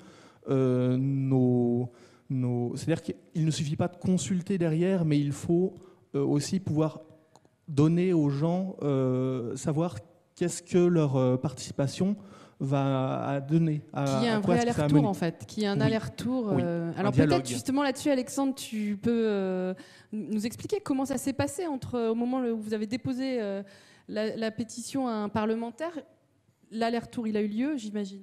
c'est-à-dire qu'il ne suffit pas de consulter derrière, mais il faut aussi pouvoir donner aux gens, savoir qu'est-ce que leur participation va donner. Qu'il y ait un vrai aller-retour, en fait. Qu'il y ait un aller-retour. Oui, alors peut-être justement là-dessus, Alexandre, tu peux nous expliquer comment ça s'est passé au moment où vous avez déposé la pétition à un parlementaire. L'aller-retour, il a eu lieu, j'imagine.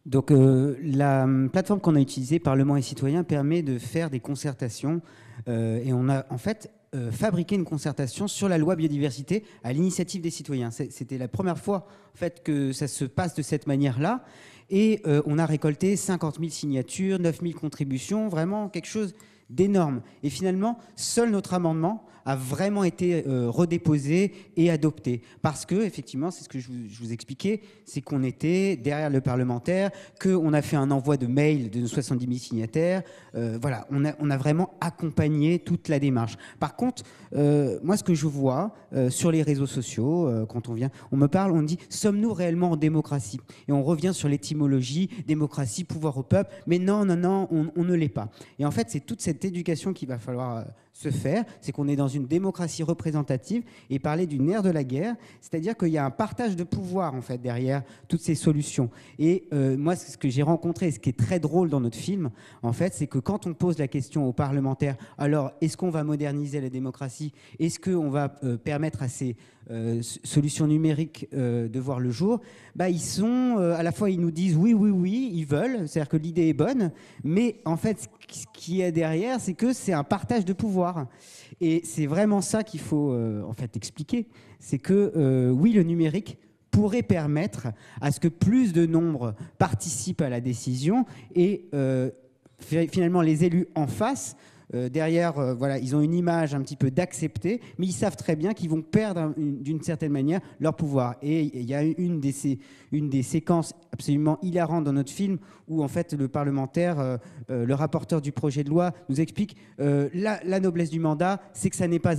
Donc la plateforme qu'on a utilisée, Parlement et Citoyens, permet de faire des concertations et on a en fait fabriqué une concertation sur la loi biodiversité à l'initiative des citoyens. C'était la première fois en fait, que ça se passe de cette manière-là et on a récolté 50 000 signatures, 9 000 contributions, vraiment quelque chose d'énorme. Et finalement, seul notre amendement a vraiment été redéposé et adopté. Parce que, effectivement, c'est ce que je vous expliquais, c'est qu'on était derrière le parlementaire, qu'on a fait un envoi de mail de 70 000 signataires. Voilà, on a vraiment accompagné toute la démarche. Par contre, moi, ce que je vois sur les réseaux sociaux, quand on me parle, on me dit « Sommes-nous réellement en démocratie ?» Et on revient sur l'étymologie, démocratie, pouvoir au peuple. Mais non, on ne l'est pas. Et en fait, c'est toute cette éducation qu'il va falloir se faire, c'est qu'on est dans une démocratie représentative et parler du nerf de la guerre, c'est-à-dire qu'il y a un partage de pouvoir en fait derrière toutes ces solutions. Et moi, ce que j'ai rencontré, ce qui est très drôle dans notre film, en fait, c'est que quand on pose la question aux parlementaires, alors est-ce qu'on va moderniser la démocratie? Est-ce qu'on va permettre à ces solutions numériques de voir le jour? Ils sont, à la fois, ils nous disent oui, ils veulent, c'est-à-dire que l'idée est bonne, mais en fait, ce qui est derrière, c'est que c'est un partage de pouvoir. Et c'est vraiment ça qu'il faut en fait expliquer. C'est que oui, le numérique pourrait permettre à ce que plus de nombre participent à la décision et finalement les élus en face. Derrière, voilà, ils ont une image un petit peu d'accepter, mais ils savent très bien qu'ils vont perdre d'une certaine manière leur pouvoir. Et il y a une des séquences absolument hilarantes dans notre film où en fait le parlementaire, le rapporteur du projet de loi nous explique la noblesse du mandat, c'est que ça n'est pas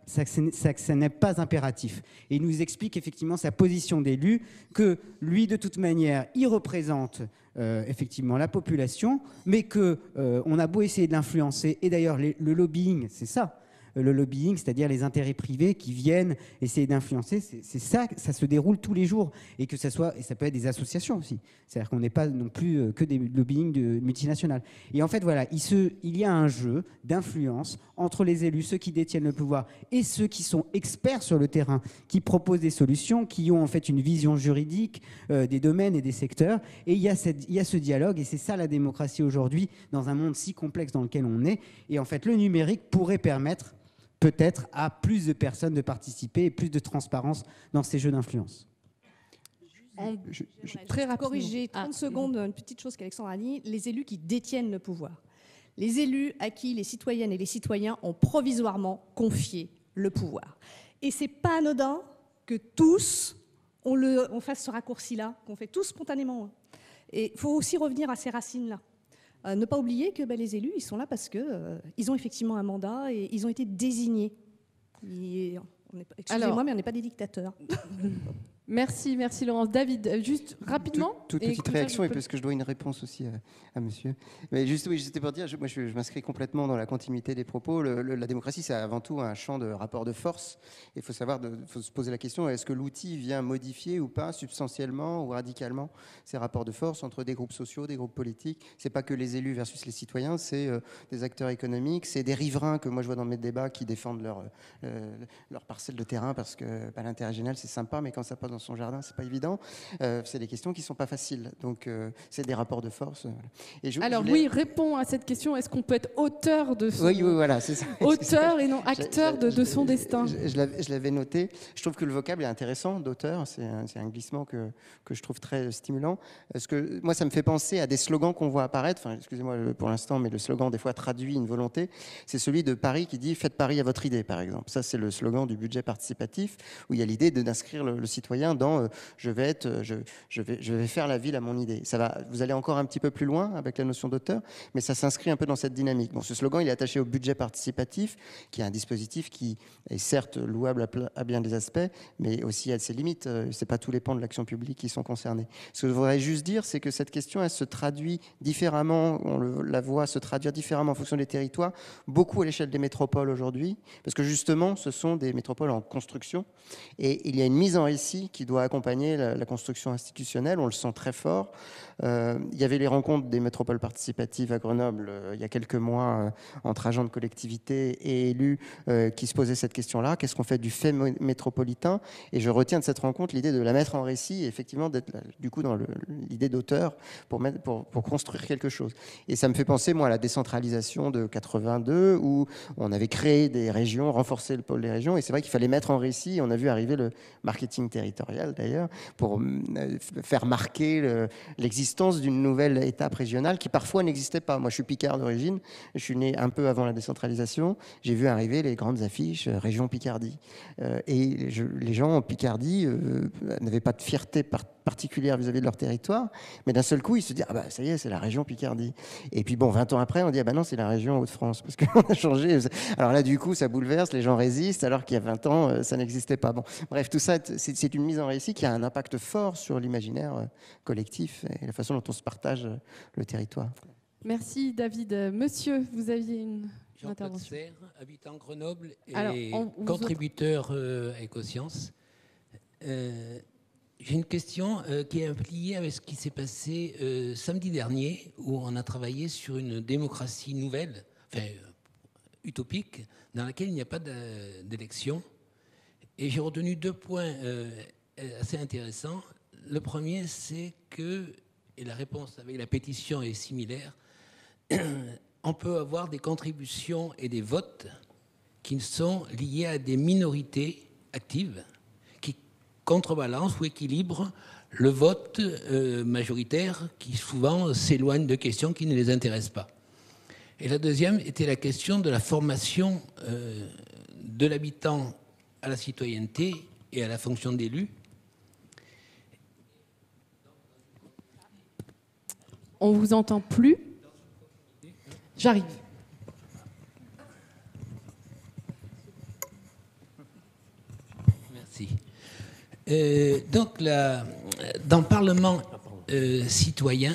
ça n'est pas impératif. Et il nous explique effectivement sa position d'élu, que lui, de toute manière, il représente effectivement la population, mais qu'on a beau essayer de l'influencer, et d'ailleurs le lobbying, c'est ça. Le lobbying, c'est-à-dire les intérêts privés qui viennent essayer d'influencer, c'est ça se déroule tous les jours. Et que ça soit, et ça peut être des associations aussi. C'est-à-dire qu'on n'est pas non plus que des lobbying de multinationales. Et en fait, voilà, il y a un jeu d'influence entre les élus, ceux qui détiennent le pouvoir, et ceux qui sont experts sur le terrain, qui proposent des solutions, qui ont en fait une vision juridique des domaines et des secteurs. Et il y a ce dialogue, et c'est ça la démocratie aujourd'hui, dans un monde si complexe dans lequel on est. Et en fait, le numérique pourrait permettre peut-être à plus de personnes de participer et plus de transparence dans ces jeux d'influence. Très rapidement. Corriger 30 secondes, une petite chose qu'Alexandre a dit, les élus qui détiennent le pouvoir. Les élus à qui les citoyennes et les citoyens ont provisoirement confié le pouvoir. Et c'est pas anodin que tous, on fasse ce raccourci-là, qu'on fait tous spontanément. Et il faut aussi revenir à ces racines-là. Ne pas oublier que les élus, ils sont là parce qu'ils ont effectivement un mandat et ils ont été désignés. Excusez-moi, mais on n'est pas des dictateurs. Merci Laurence. David, juste rapidement. Toute petite réaction, et parce que je dois une réponse aussi à monsieur. Mais juste, oui, c'était pour dire, moi je m'inscris complètement dans la continuité des propos. La démocratie, c'est avant tout un champ de rapport de force. Il faut faut se poser la question, est-ce que l'outil vient modifier ou pas, substantiellement ou radicalement, ces rapports de force entre des groupes sociaux, des groupes politiques? C'est pas que les élus versus les citoyens, c'est des acteurs économiques, c'est des riverains que moi je vois dans mes débats qui défendent leur parcelle de terrain parce que l'intérêt général c'est sympa, mais quand ça passe dans son jardin, c'est pas évident. C'est des questions qui sont pas faciles. Donc, c'est des rapports de force. Et oui, réponds à cette question. Est-ce qu'on peut être auteur de son... Oui, voilà, c'est ça. Auteur et non acteur de son destin. Je l'avais noté. Je trouve que le vocable est intéressant, d'auteur. C'est un glissement que je trouve très stimulant. Parce que moi, ça me fait penser à des slogans qu'on voit apparaître. Enfin, excusez-moi pour l'instant, mais le slogan, des fois, traduit une volonté. C'est celui de Paris qui dit « Faites Paris à votre idée », par exemple. Ça, c'est le slogan du budget participatif, où il y a l'idée d'inscrire le citoyen dans je vais faire la ville à mon idée. Vous allez encore un petit peu plus loin avec la notion d'auteur, mais ça s'inscrit un peu dans cette dynamique. Bon, ce slogan, il est attaché au budget participatif, qui est un dispositif qui est certes louable à bien des aspects, mais aussi à ses limites. C'est pas tous les pans de l'action publique qui sont concernés. Ce que je voudrais juste dire, c'est que cette question, elle se traduit différemment, on la voit se traduire différemment en fonction des territoires, beaucoup à l'échelle des métropoles aujourd'hui, parce que justement, ce sont des métropoles en construction, et il y a une mise en récit qui doit accompagner la construction institutionnelle, on le sent très fort. Il y avait les rencontres des métropoles participatives à Grenoble il y a quelques mois entre agents de collectivités et élus qui se posaient cette question-là. Qu'est-ce qu'on fait du fait métropolitain? Et je retiens de cette rencontre l'idée de la mettre en récit et effectivement d'être du coup dans l'idée d'auteur pour construire quelque chose. Et ça me fait penser moi à la décentralisation de 82 où on avait créé des régions, renforcé le pôle des régions et c'est vrai qu'il fallait mettre en récit et on a vu arriver le marketing territorial sénatoriale d'ailleurs, pour faire marquer l'existence d'une nouvelle étape régionale qui parfois n'existait pas. Moi, je suis Picard d'origine, je suis né un peu avant la décentralisation, j'ai vu arriver les grandes affiches région Picardie. Et les gens en Picardie n'avaient pas de fierté particulière vis-à-vis de leur territoire, mais d'un seul coup, ils se disent « Ah bah ça y est, c'est la région Picardie ». Et puis bon, 20 ans après, on dit « Ah bah non, c'est la région Hauts-de-France », parce qu'on a changé. Alors là, du coup, ça bouleverse, les gens résistent, alors qu'il y a 20 ans, ça n'existait pas. Bon, bref, tout ça, c'est une mise en récit qui a un impact fort sur l'imaginaire collectif et la façon dont on se partage le territoire. Merci David. Monsieur, vous aviez une Jean-Claude intervention. Serre, habitant Grenoble et Alors, contributeur à Écosciences. J'ai une question qui est un peu liée avec ce qui s'est passé samedi dernier, où on a travaillé sur une démocratie nouvelle, enfin utopique, dans laquelle il n'y a pas d'élection. Et j'ai retenu 2 points assez intéressants. Le premier, c'est que, et la réponse avec la pétition est similaire, on peut avoir des contributions et des votes qui sont liés à des minorités actives qui contrebalancent ou équilibrent le vote majoritaire qui souvent s'éloigne de questions qui ne les intéressent pas. Et la deuxième était la question de la formation de l'habitant à la citoyenneté et à la fonction d'élu. On vous entend plus. J'arrive. Merci. Donc, dans le Parlement citoyen,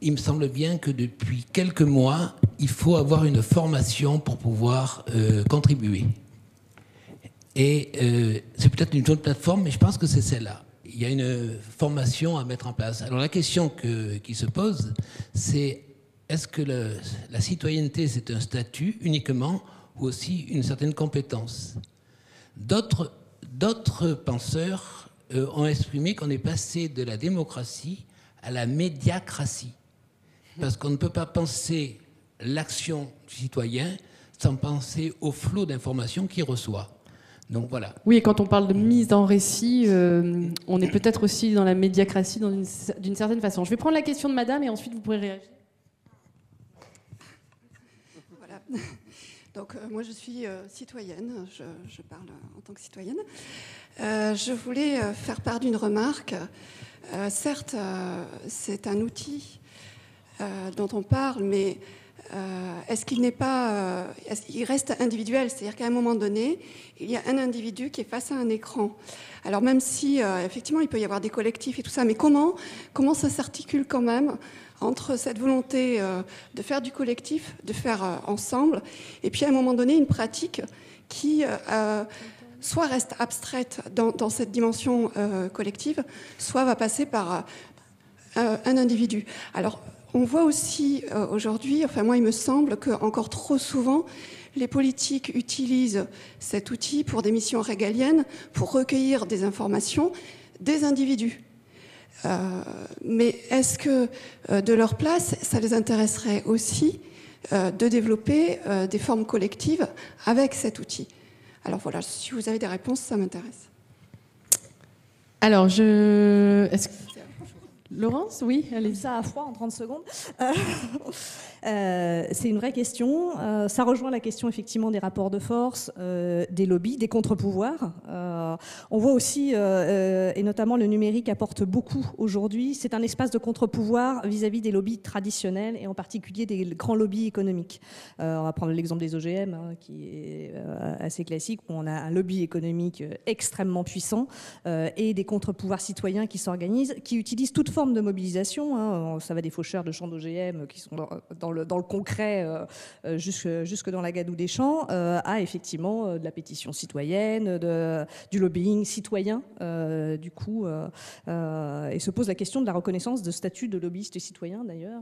il me semble bien que depuis quelques mois, il faut avoir une formation pour pouvoir contribuer. Et c'est peut-être une autre plateforme, mais je pense que c'est celle-là. Il y a une formation à mettre en place. Alors la question qui se pose, c'est est-ce que la citoyenneté, c'est un statut uniquement ou aussi une certaine compétence? D'autres penseurs ont exprimé qu'on est passé de la démocratie à la médiacratie. Parce qu'on ne peut pas penser l'action du citoyen sans penser au flot d'informations qu'il reçoit. Donc voilà. Oui, et quand on parle de mise en récit, on est peut-être aussi dans la médiacratie d'une certaine façon. Je vais prendre la question de madame et ensuite vous pourrez réagir. Voilà. Donc moi je suis citoyenne, je parle en tant que citoyenne. Je voulais faire part d'une remarque. Certes, c'est un outil dont on parle, mais est-ce qu'il n'est pas... il reste individuel, c'est-à-dire qu'à un moment donné, il y a un individu qui est face à un écran. Alors même si, effectivement, il peut y avoir des collectifs et tout ça, mais comment ça s'articule quand même entre cette volonté de faire du collectif, de faire ensemble, et puis à un moment donné, une pratique qui soit reste abstraite dans cette dimension collective, soit va passer par un individu. Alors, on voit aussi aujourd'hui, enfin moi il me semble qu'encore trop souvent, les politiques utilisent cet outil pour des missions régaliennes, pour recueillir des informations des individus. Mais est-ce que de leur place, ça les intéresserait aussi de développer des formes collectives avec cet outil? Alors voilà, si vous avez des réponses, ça m'intéresse. Alors, Laurence, oui, allez. Ça à froid en 30 secondes. C'est une vraie question. Ça rejoint la question effectivement des rapports de force, des lobbies, des contre-pouvoirs. On voit aussi, et notamment le numérique apporte beaucoup aujourd'hui, c'est un espace de contre-pouvoir vis-à-vis des lobbies traditionnels et en particulier des grands lobbies économiques. On va prendre l'exemple des OGM, qui est assez classique, où on a un lobby économique extrêmement puissant et des contre-pouvoirs citoyens qui s'organisent, qui utilisent toute forme de mobilisation. Ça va des faucheurs de champs d'OGM qui sont dans le concret jusque dans la gadoue des champs, à effectivement de la pétition citoyenne, du lobbying citoyen, et se pose la question de la reconnaissance de statut de lobbyiste citoyen d'ailleurs.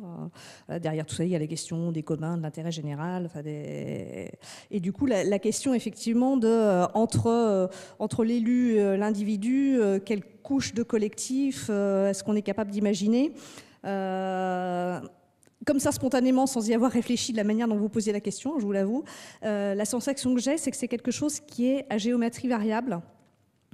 Derrière tout ça, il y a la question des communs, de l'intérêt général, et du coup la question effectivement entre l'élu, l'individu, quelle couche de collectif est-ce qu'on est capable d'imaginer comme ça, spontanément, sans y avoir réfléchi de la manière dont vous posiez la question, je vous l'avoue, la sensation que j'ai, c'est que c'est quelque chose qui est à géométrie variable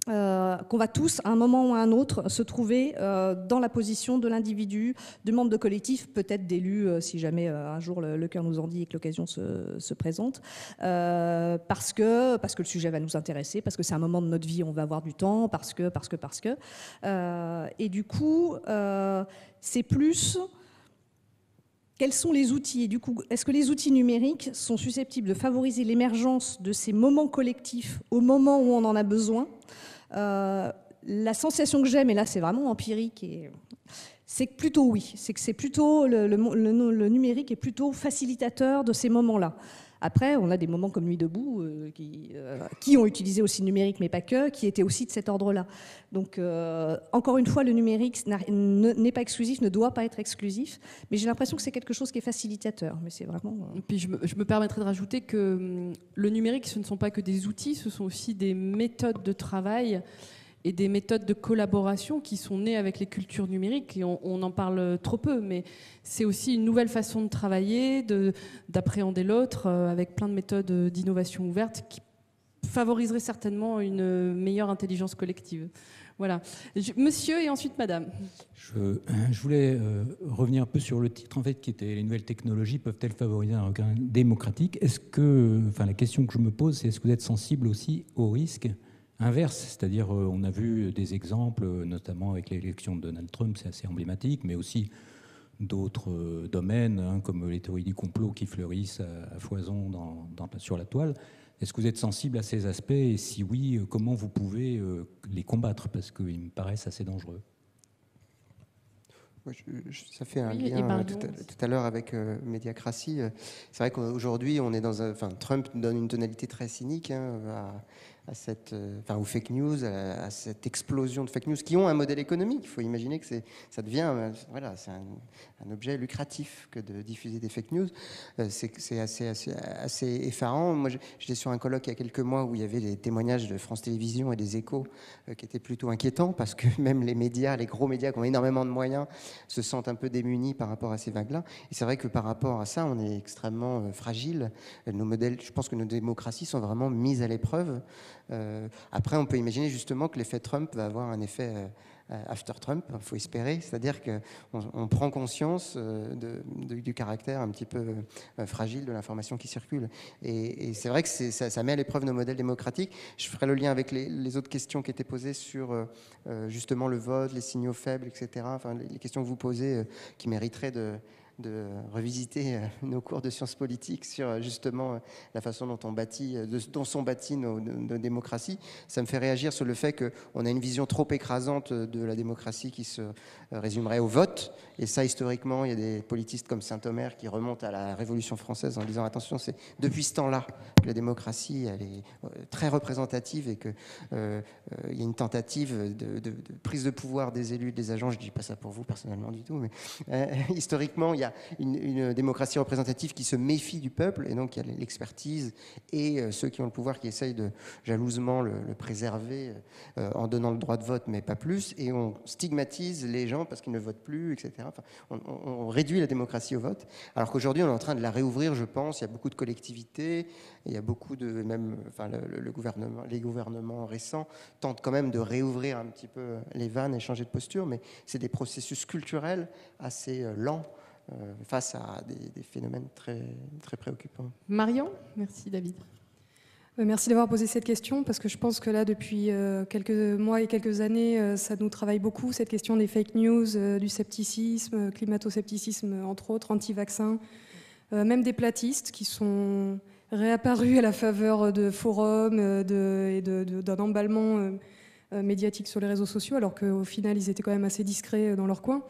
qu'on va tous, à un moment ou à un autre, se trouver dans la position de l'individu, de membre de collectif, peut-être d'élu, si jamais un jour le cœur nous en dit et que l'occasion se présente, parce que le sujet va nous intéresser, parce que c'est un moment de notre vie où on va avoir du temps, parce que. Et du coup, c'est plus... Quels sont les outils? Et du coup, est-ce que les outils numériques sont susceptibles de favoriser l'émergence de ces moments collectifs au moment où on en a besoin? La sensation que j'ai, mais là c'est vraiment empirique, c'est que plutôt oui. C'est que c'est plutôt le numérique est plutôt facilitateur de ces moments-là. Après, on a des moments comme Nuit debout qui ont utilisé aussi le numérique, mais pas que, qui étaient aussi de cet ordre-là. Donc, encore une fois, le numérique n'est pas exclusif, ne doit pas être exclusif, mais j'ai l'impression que c'est quelque chose qui est facilitateur. Mais c'est vraiment. Et puis, je me permettrai de rajouter que le numérique, ce ne sont pas que des outils, ce sont aussi des méthodes de travail et des méthodes de collaboration qui sont nées avec les cultures numériques, et on en parle trop peu, mais c'est aussi une nouvelle façon de travailler, d'appréhender l'autre, avec plein de méthodes d'innovation ouverte qui favoriseraient certainement une meilleure intelligence collective. Voilà. Monsieur et ensuite madame. Je voulais revenir un peu sur le titre, en fait, qui était « Les nouvelles technologies peuvent-elles favoriser un regain démocratique ?» La question que je me pose, c'est est-ce que vous êtes sensible aussi au risque inverse, c'est-à-dire on a vu des exemples, notamment avec l'élection de Donald Trump, c'est assez emblématique, mais aussi d'autres domaines, comme les théories du complot qui fleurissent à foison sur la toile. Est-ce que vous êtes sensible à ces aspects, et si oui, comment vous pouvez les combattre, parce qu'ils me paraissent assez dangereux? Ça fait un lien tout à l'heure avec médiacratie. C'est vrai qu'aujourd'hui, on est Trump donne une tonalité très cynique aux fake news, à cette explosion de fake news qui ont un modèle économique. Il faut imaginer que ça devient c'est un objet lucratif que de diffuser des fake news. C'est assez effarant. Moi, j'étais sur un colloque il y a quelques mois où il y avait des témoignages de France Télévisions et des Échos qui étaient plutôt inquiétants, parce que même les médias, les gros médias qui ont énormément de moyens, se sentent un peu démunis par rapport à ces vagues-là. Et c'est vrai que par rapport à ça, on est extrêmement fragile. Nos modèles, je pense que nos démocraties sont vraiment mises à l'épreuve. Après, on peut imaginer justement que l'effet Trump va avoir un effet after Trump, il faut espérer, c'est-à-dire qu'on prend conscience du caractère un petit peu fragile de l'information qui circule. Et c'est vrai que ça met à l'épreuve nos modèles démocratiques. Je ferai le lien avec les autres questions qui étaient posées sur justement le vote, les signaux faibles, etc. Enfin, les questions que vous posez qui mériteraient de revisiter nos cours de sciences politiques sur justement la façon dont sont bâties nos démocraties. Ça me fait réagir sur le fait qu'on a une vision trop écrasante de la démocratie qui se résumerait au vote. Et ça, historiquement, il y a des politistes comme Saint-Omer qui remontent à la Révolution française en disant attention, c'est depuis ce temps-là que la démocratie elle est très représentative et qu'il y a une tentative de prise de pouvoir des élus, des agents. Je ne dis pas ça pour vous personnellement du tout, mais historiquement, il y a une démocratie représentative qui se méfie du peuple, et donc il y a l'expertise et ceux qui ont le pouvoir qui essayent de jalousement le préserver en donnant le droit de vote, mais pas plus, et on stigmatise les gens parce qu'ils ne votent plus, etc. Enfin, on réduit la démocratie au vote, alors qu'aujourd'hui on est en train de la réouvrir, je pense. Il y a beaucoup de collectivités, il y a beaucoup de les gouvernements récents tentent quand même de réouvrir un petit peu les vannes et changer de posture, mais c'est des processus culturels assez lents face à des phénomènes très, très préoccupants. Marion, merci David. Merci d'avoir posé cette question, parce que je pense que là, depuis quelques mois et quelques années, ça nous travaille beaucoup, cette question des fake news, du scepticisme, climato-scepticisme, entre autres, anti-vaccins, même des platistes qui sont réapparus à la faveur de forums et d'un emballement médiatique sur les réseaux sociaux, alors qu'au final, ils étaient quand même assez discrets dans leur coin.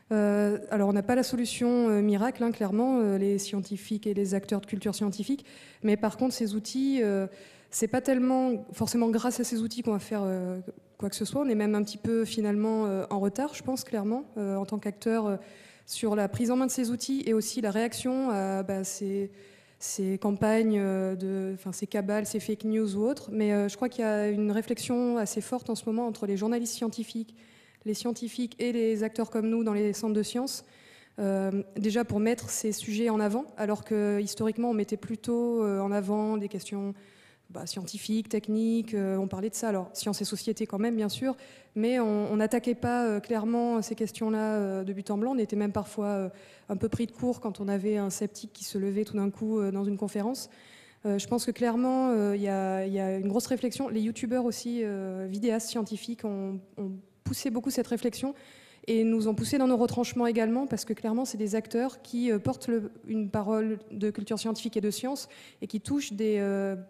Alors on n'a pas la solution miracle, clairement, les scientifiques et les acteurs de culture scientifique, mais par contre ces outils, c'est pas tellement forcément grâce à ces outils qu'on va faire quoi que ce soit. On est même un petit peu finalement en retard, je pense, clairement, en tant qu'acteur sur la prise en main de ces outils et aussi la réaction à ces campagnes, ces cabales, ces fake news ou autres. Mais je crois qu'il y a une réflexion assez forte en ce moment entre les journalistes scientifiques, les scientifiques et les acteurs comme nous dans les centres de sciences, déjà pour mettre ces sujets en avant, alors que historiquement on mettait plutôt en avant des questions scientifiques, techniques, on parlait de ça. Alors, sciences et société quand même, bien sûr, mais on n'attaquait pas clairement ces questions-là de but en blanc. On était même parfois un peu pris de court quand on avait un sceptique qui se levait tout d'un coup dans une conférence. Je pense que clairement, il y a une grosse réflexion. Les youtubeurs aussi, vidéastes scientifiques, ont poussé beaucoup cette réflexion et nous ont poussé dans nos retranchements également, parce que clairement, c'est des acteurs qui portent une parole de culture scientifique et de science et qui touchent des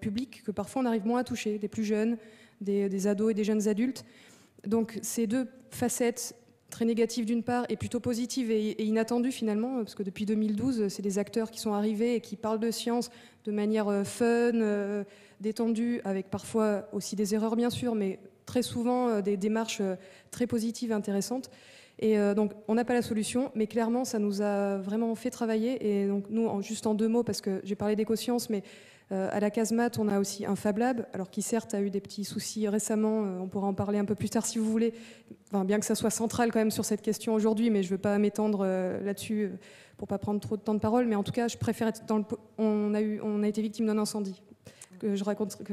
publics que parfois on arrive moins à toucher, des plus jeunes, des ados et des jeunes adultes. Donc ces deux facettes très négatives d'une part et plutôt positives et inattendues finalement, parce que depuis 2012, c'est des acteurs qui sont arrivés et qui parlent de science de manière fun, détendue, avec parfois aussi des erreurs bien sûr, mais très souvent des démarches très positives et intéressantes. Et donc on n'a pas la solution, mais clairement ça nous a vraiment fait travailler. Et donc nous, juste en 2 mots, parce que j'ai parlé d'écosciences, mais à la Casemate, on a aussi un Fab Lab, alors qui certes a eu des petits soucis récemment, on pourra en parler un peu plus tard si vous voulez, enfin, bien que ça soit central quand même sur cette question aujourd'hui, mais je ne veux pas m'étendre là-dessus pour ne pas prendre trop de temps de parole, mais en tout cas, je préfère être dans on a été victime d'un incendie. Que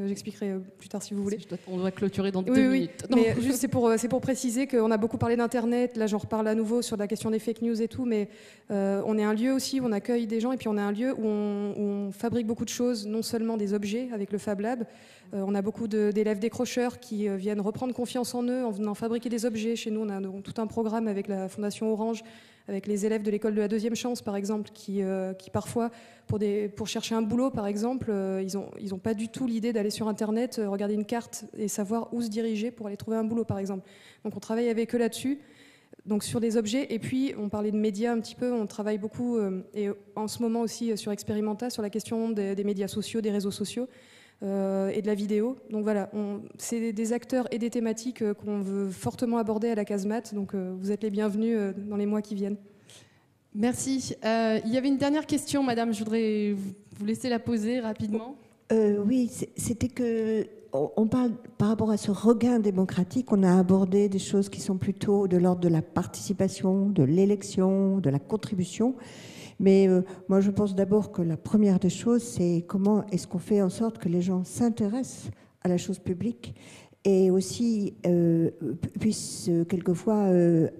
j'expliquerai plus tard si vous voulez. On doit clôturer dans 2 minutes. Mais juste c'est pour préciser qu'on a beaucoup parlé d'Internet, là j'en reparle à nouveau sur la question des fake news et tout, mais on est un lieu aussi où on accueille des gens et puis on est un lieu où on fabrique beaucoup de choses, non seulement des objets avec le Fab Lab, on a beaucoup d'élèves décrocheurs qui viennent reprendre confiance en eux en venant fabriquer des objets. Chez nous on a donc tout un programme avec la Fondation Orange, avec les élèves de l'école de la deuxième chance, par exemple, qui parfois, pour chercher un boulot, par exemple, ils ont pas du tout l'idée d'aller sur Internet, regarder une carte et savoir où se diriger pour aller trouver un boulot, par exemple. Donc on travaille avec eux là-dessus, donc sur des objets. Et puis, on parlait de médias un petit peu, on travaille beaucoup, et en ce moment aussi sur Experimenta, sur la question des médias sociaux, des réseaux sociaux, et de la vidéo. Donc voilà, c'est des acteurs et des thématiques qu'on veut fortement aborder à la Casemate, donc vous êtes les bienvenus dans les mois qui viennent. Merci. Il y avait une dernière question, madame, je voudrais vous laisser la poser rapidement. Oui, c'était que on parle par rapport à ce regain démocratique, on a abordé des choses qui sont plutôt de l'ordre de la participation, de l'élection, de la contribution. Mais moi, je pense d'abord que la première des choses, c'est comment est-ce qu'on fait en sorte que les gens s'intéressent à la chose publique et aussi puissent quelquefois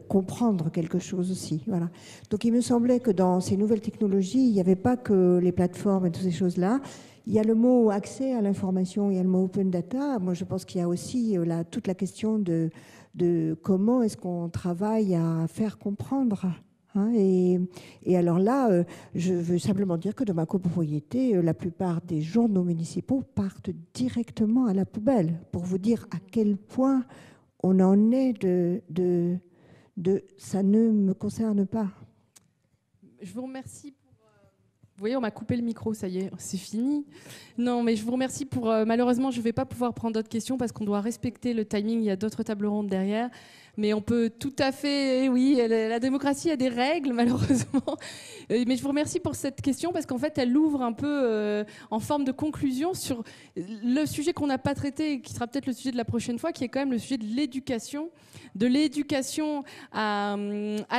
comprendre quelque chose aussi. Voilà. Donc il me semblait que dans ces nouvelles technologies, il n'y avait pas que les plateformes et toutes ces choses-là. Il y a le mot accès à l'information, il y a le mot open data. Moi, je pense qu'il y a aussi toute la question de comment est-ce qu'on travaille à faire comprendre. Et alors là, je veux simplement dire que dans ma copropriété, la plupart des journaux municipaux partent directement à la poubelle pour vous dire à quel point on en est de ça ne me concerne pas. Je vous remercie. Vous voyez, on m'a coupé le micro, ça y est, c'est fini. Non, mais je vous remercie pour... malheureusement, je ne vais pas pouvoir prendre d'autres questions parce qu'on doit respecter le timing, il y a d'autres tables rondes derrière. Mais on peut tout à fait... Oui, la démocratie a des règles, malheureusement. Mais je vous remercie pour cette question parce qu'en fait, elle ouvre un peu en forme de conclusion sur le sujet qu'on n'a pas traité et qui sera peut-être le sujet de la prochaine fois, qui est quand même le sujet de l'éducation à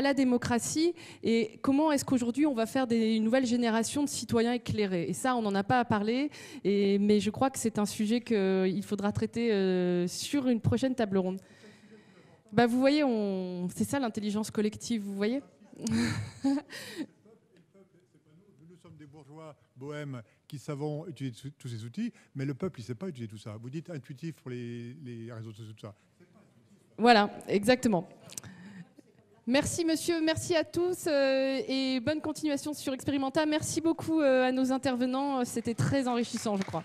la démocratie et comment est-ce qu'aujourd'hui on va faire une nouvelle génération de citoyens éclairés. Et ça, on n'en a pas à parler, mais je crois que c'est un sujet qu'il faudra traiter sur une prochaine table ronde. Bah, vous voyez, c'est ça l'intelligence collective, vous voyez. Nous sommes des bourgeois bohèmes qui savons utiliser tous ces outils, mais le peuple, il ne sait pas utiliser tout ça. Vous dites intuitif pour les réseaux sociaux, tout ça. Voilà, exactement. Merci monsieur, merci à tous et bonne continuation sur Experimenta. Merci beaucoup à nos intervenants, c'était très enrichissant, je crois.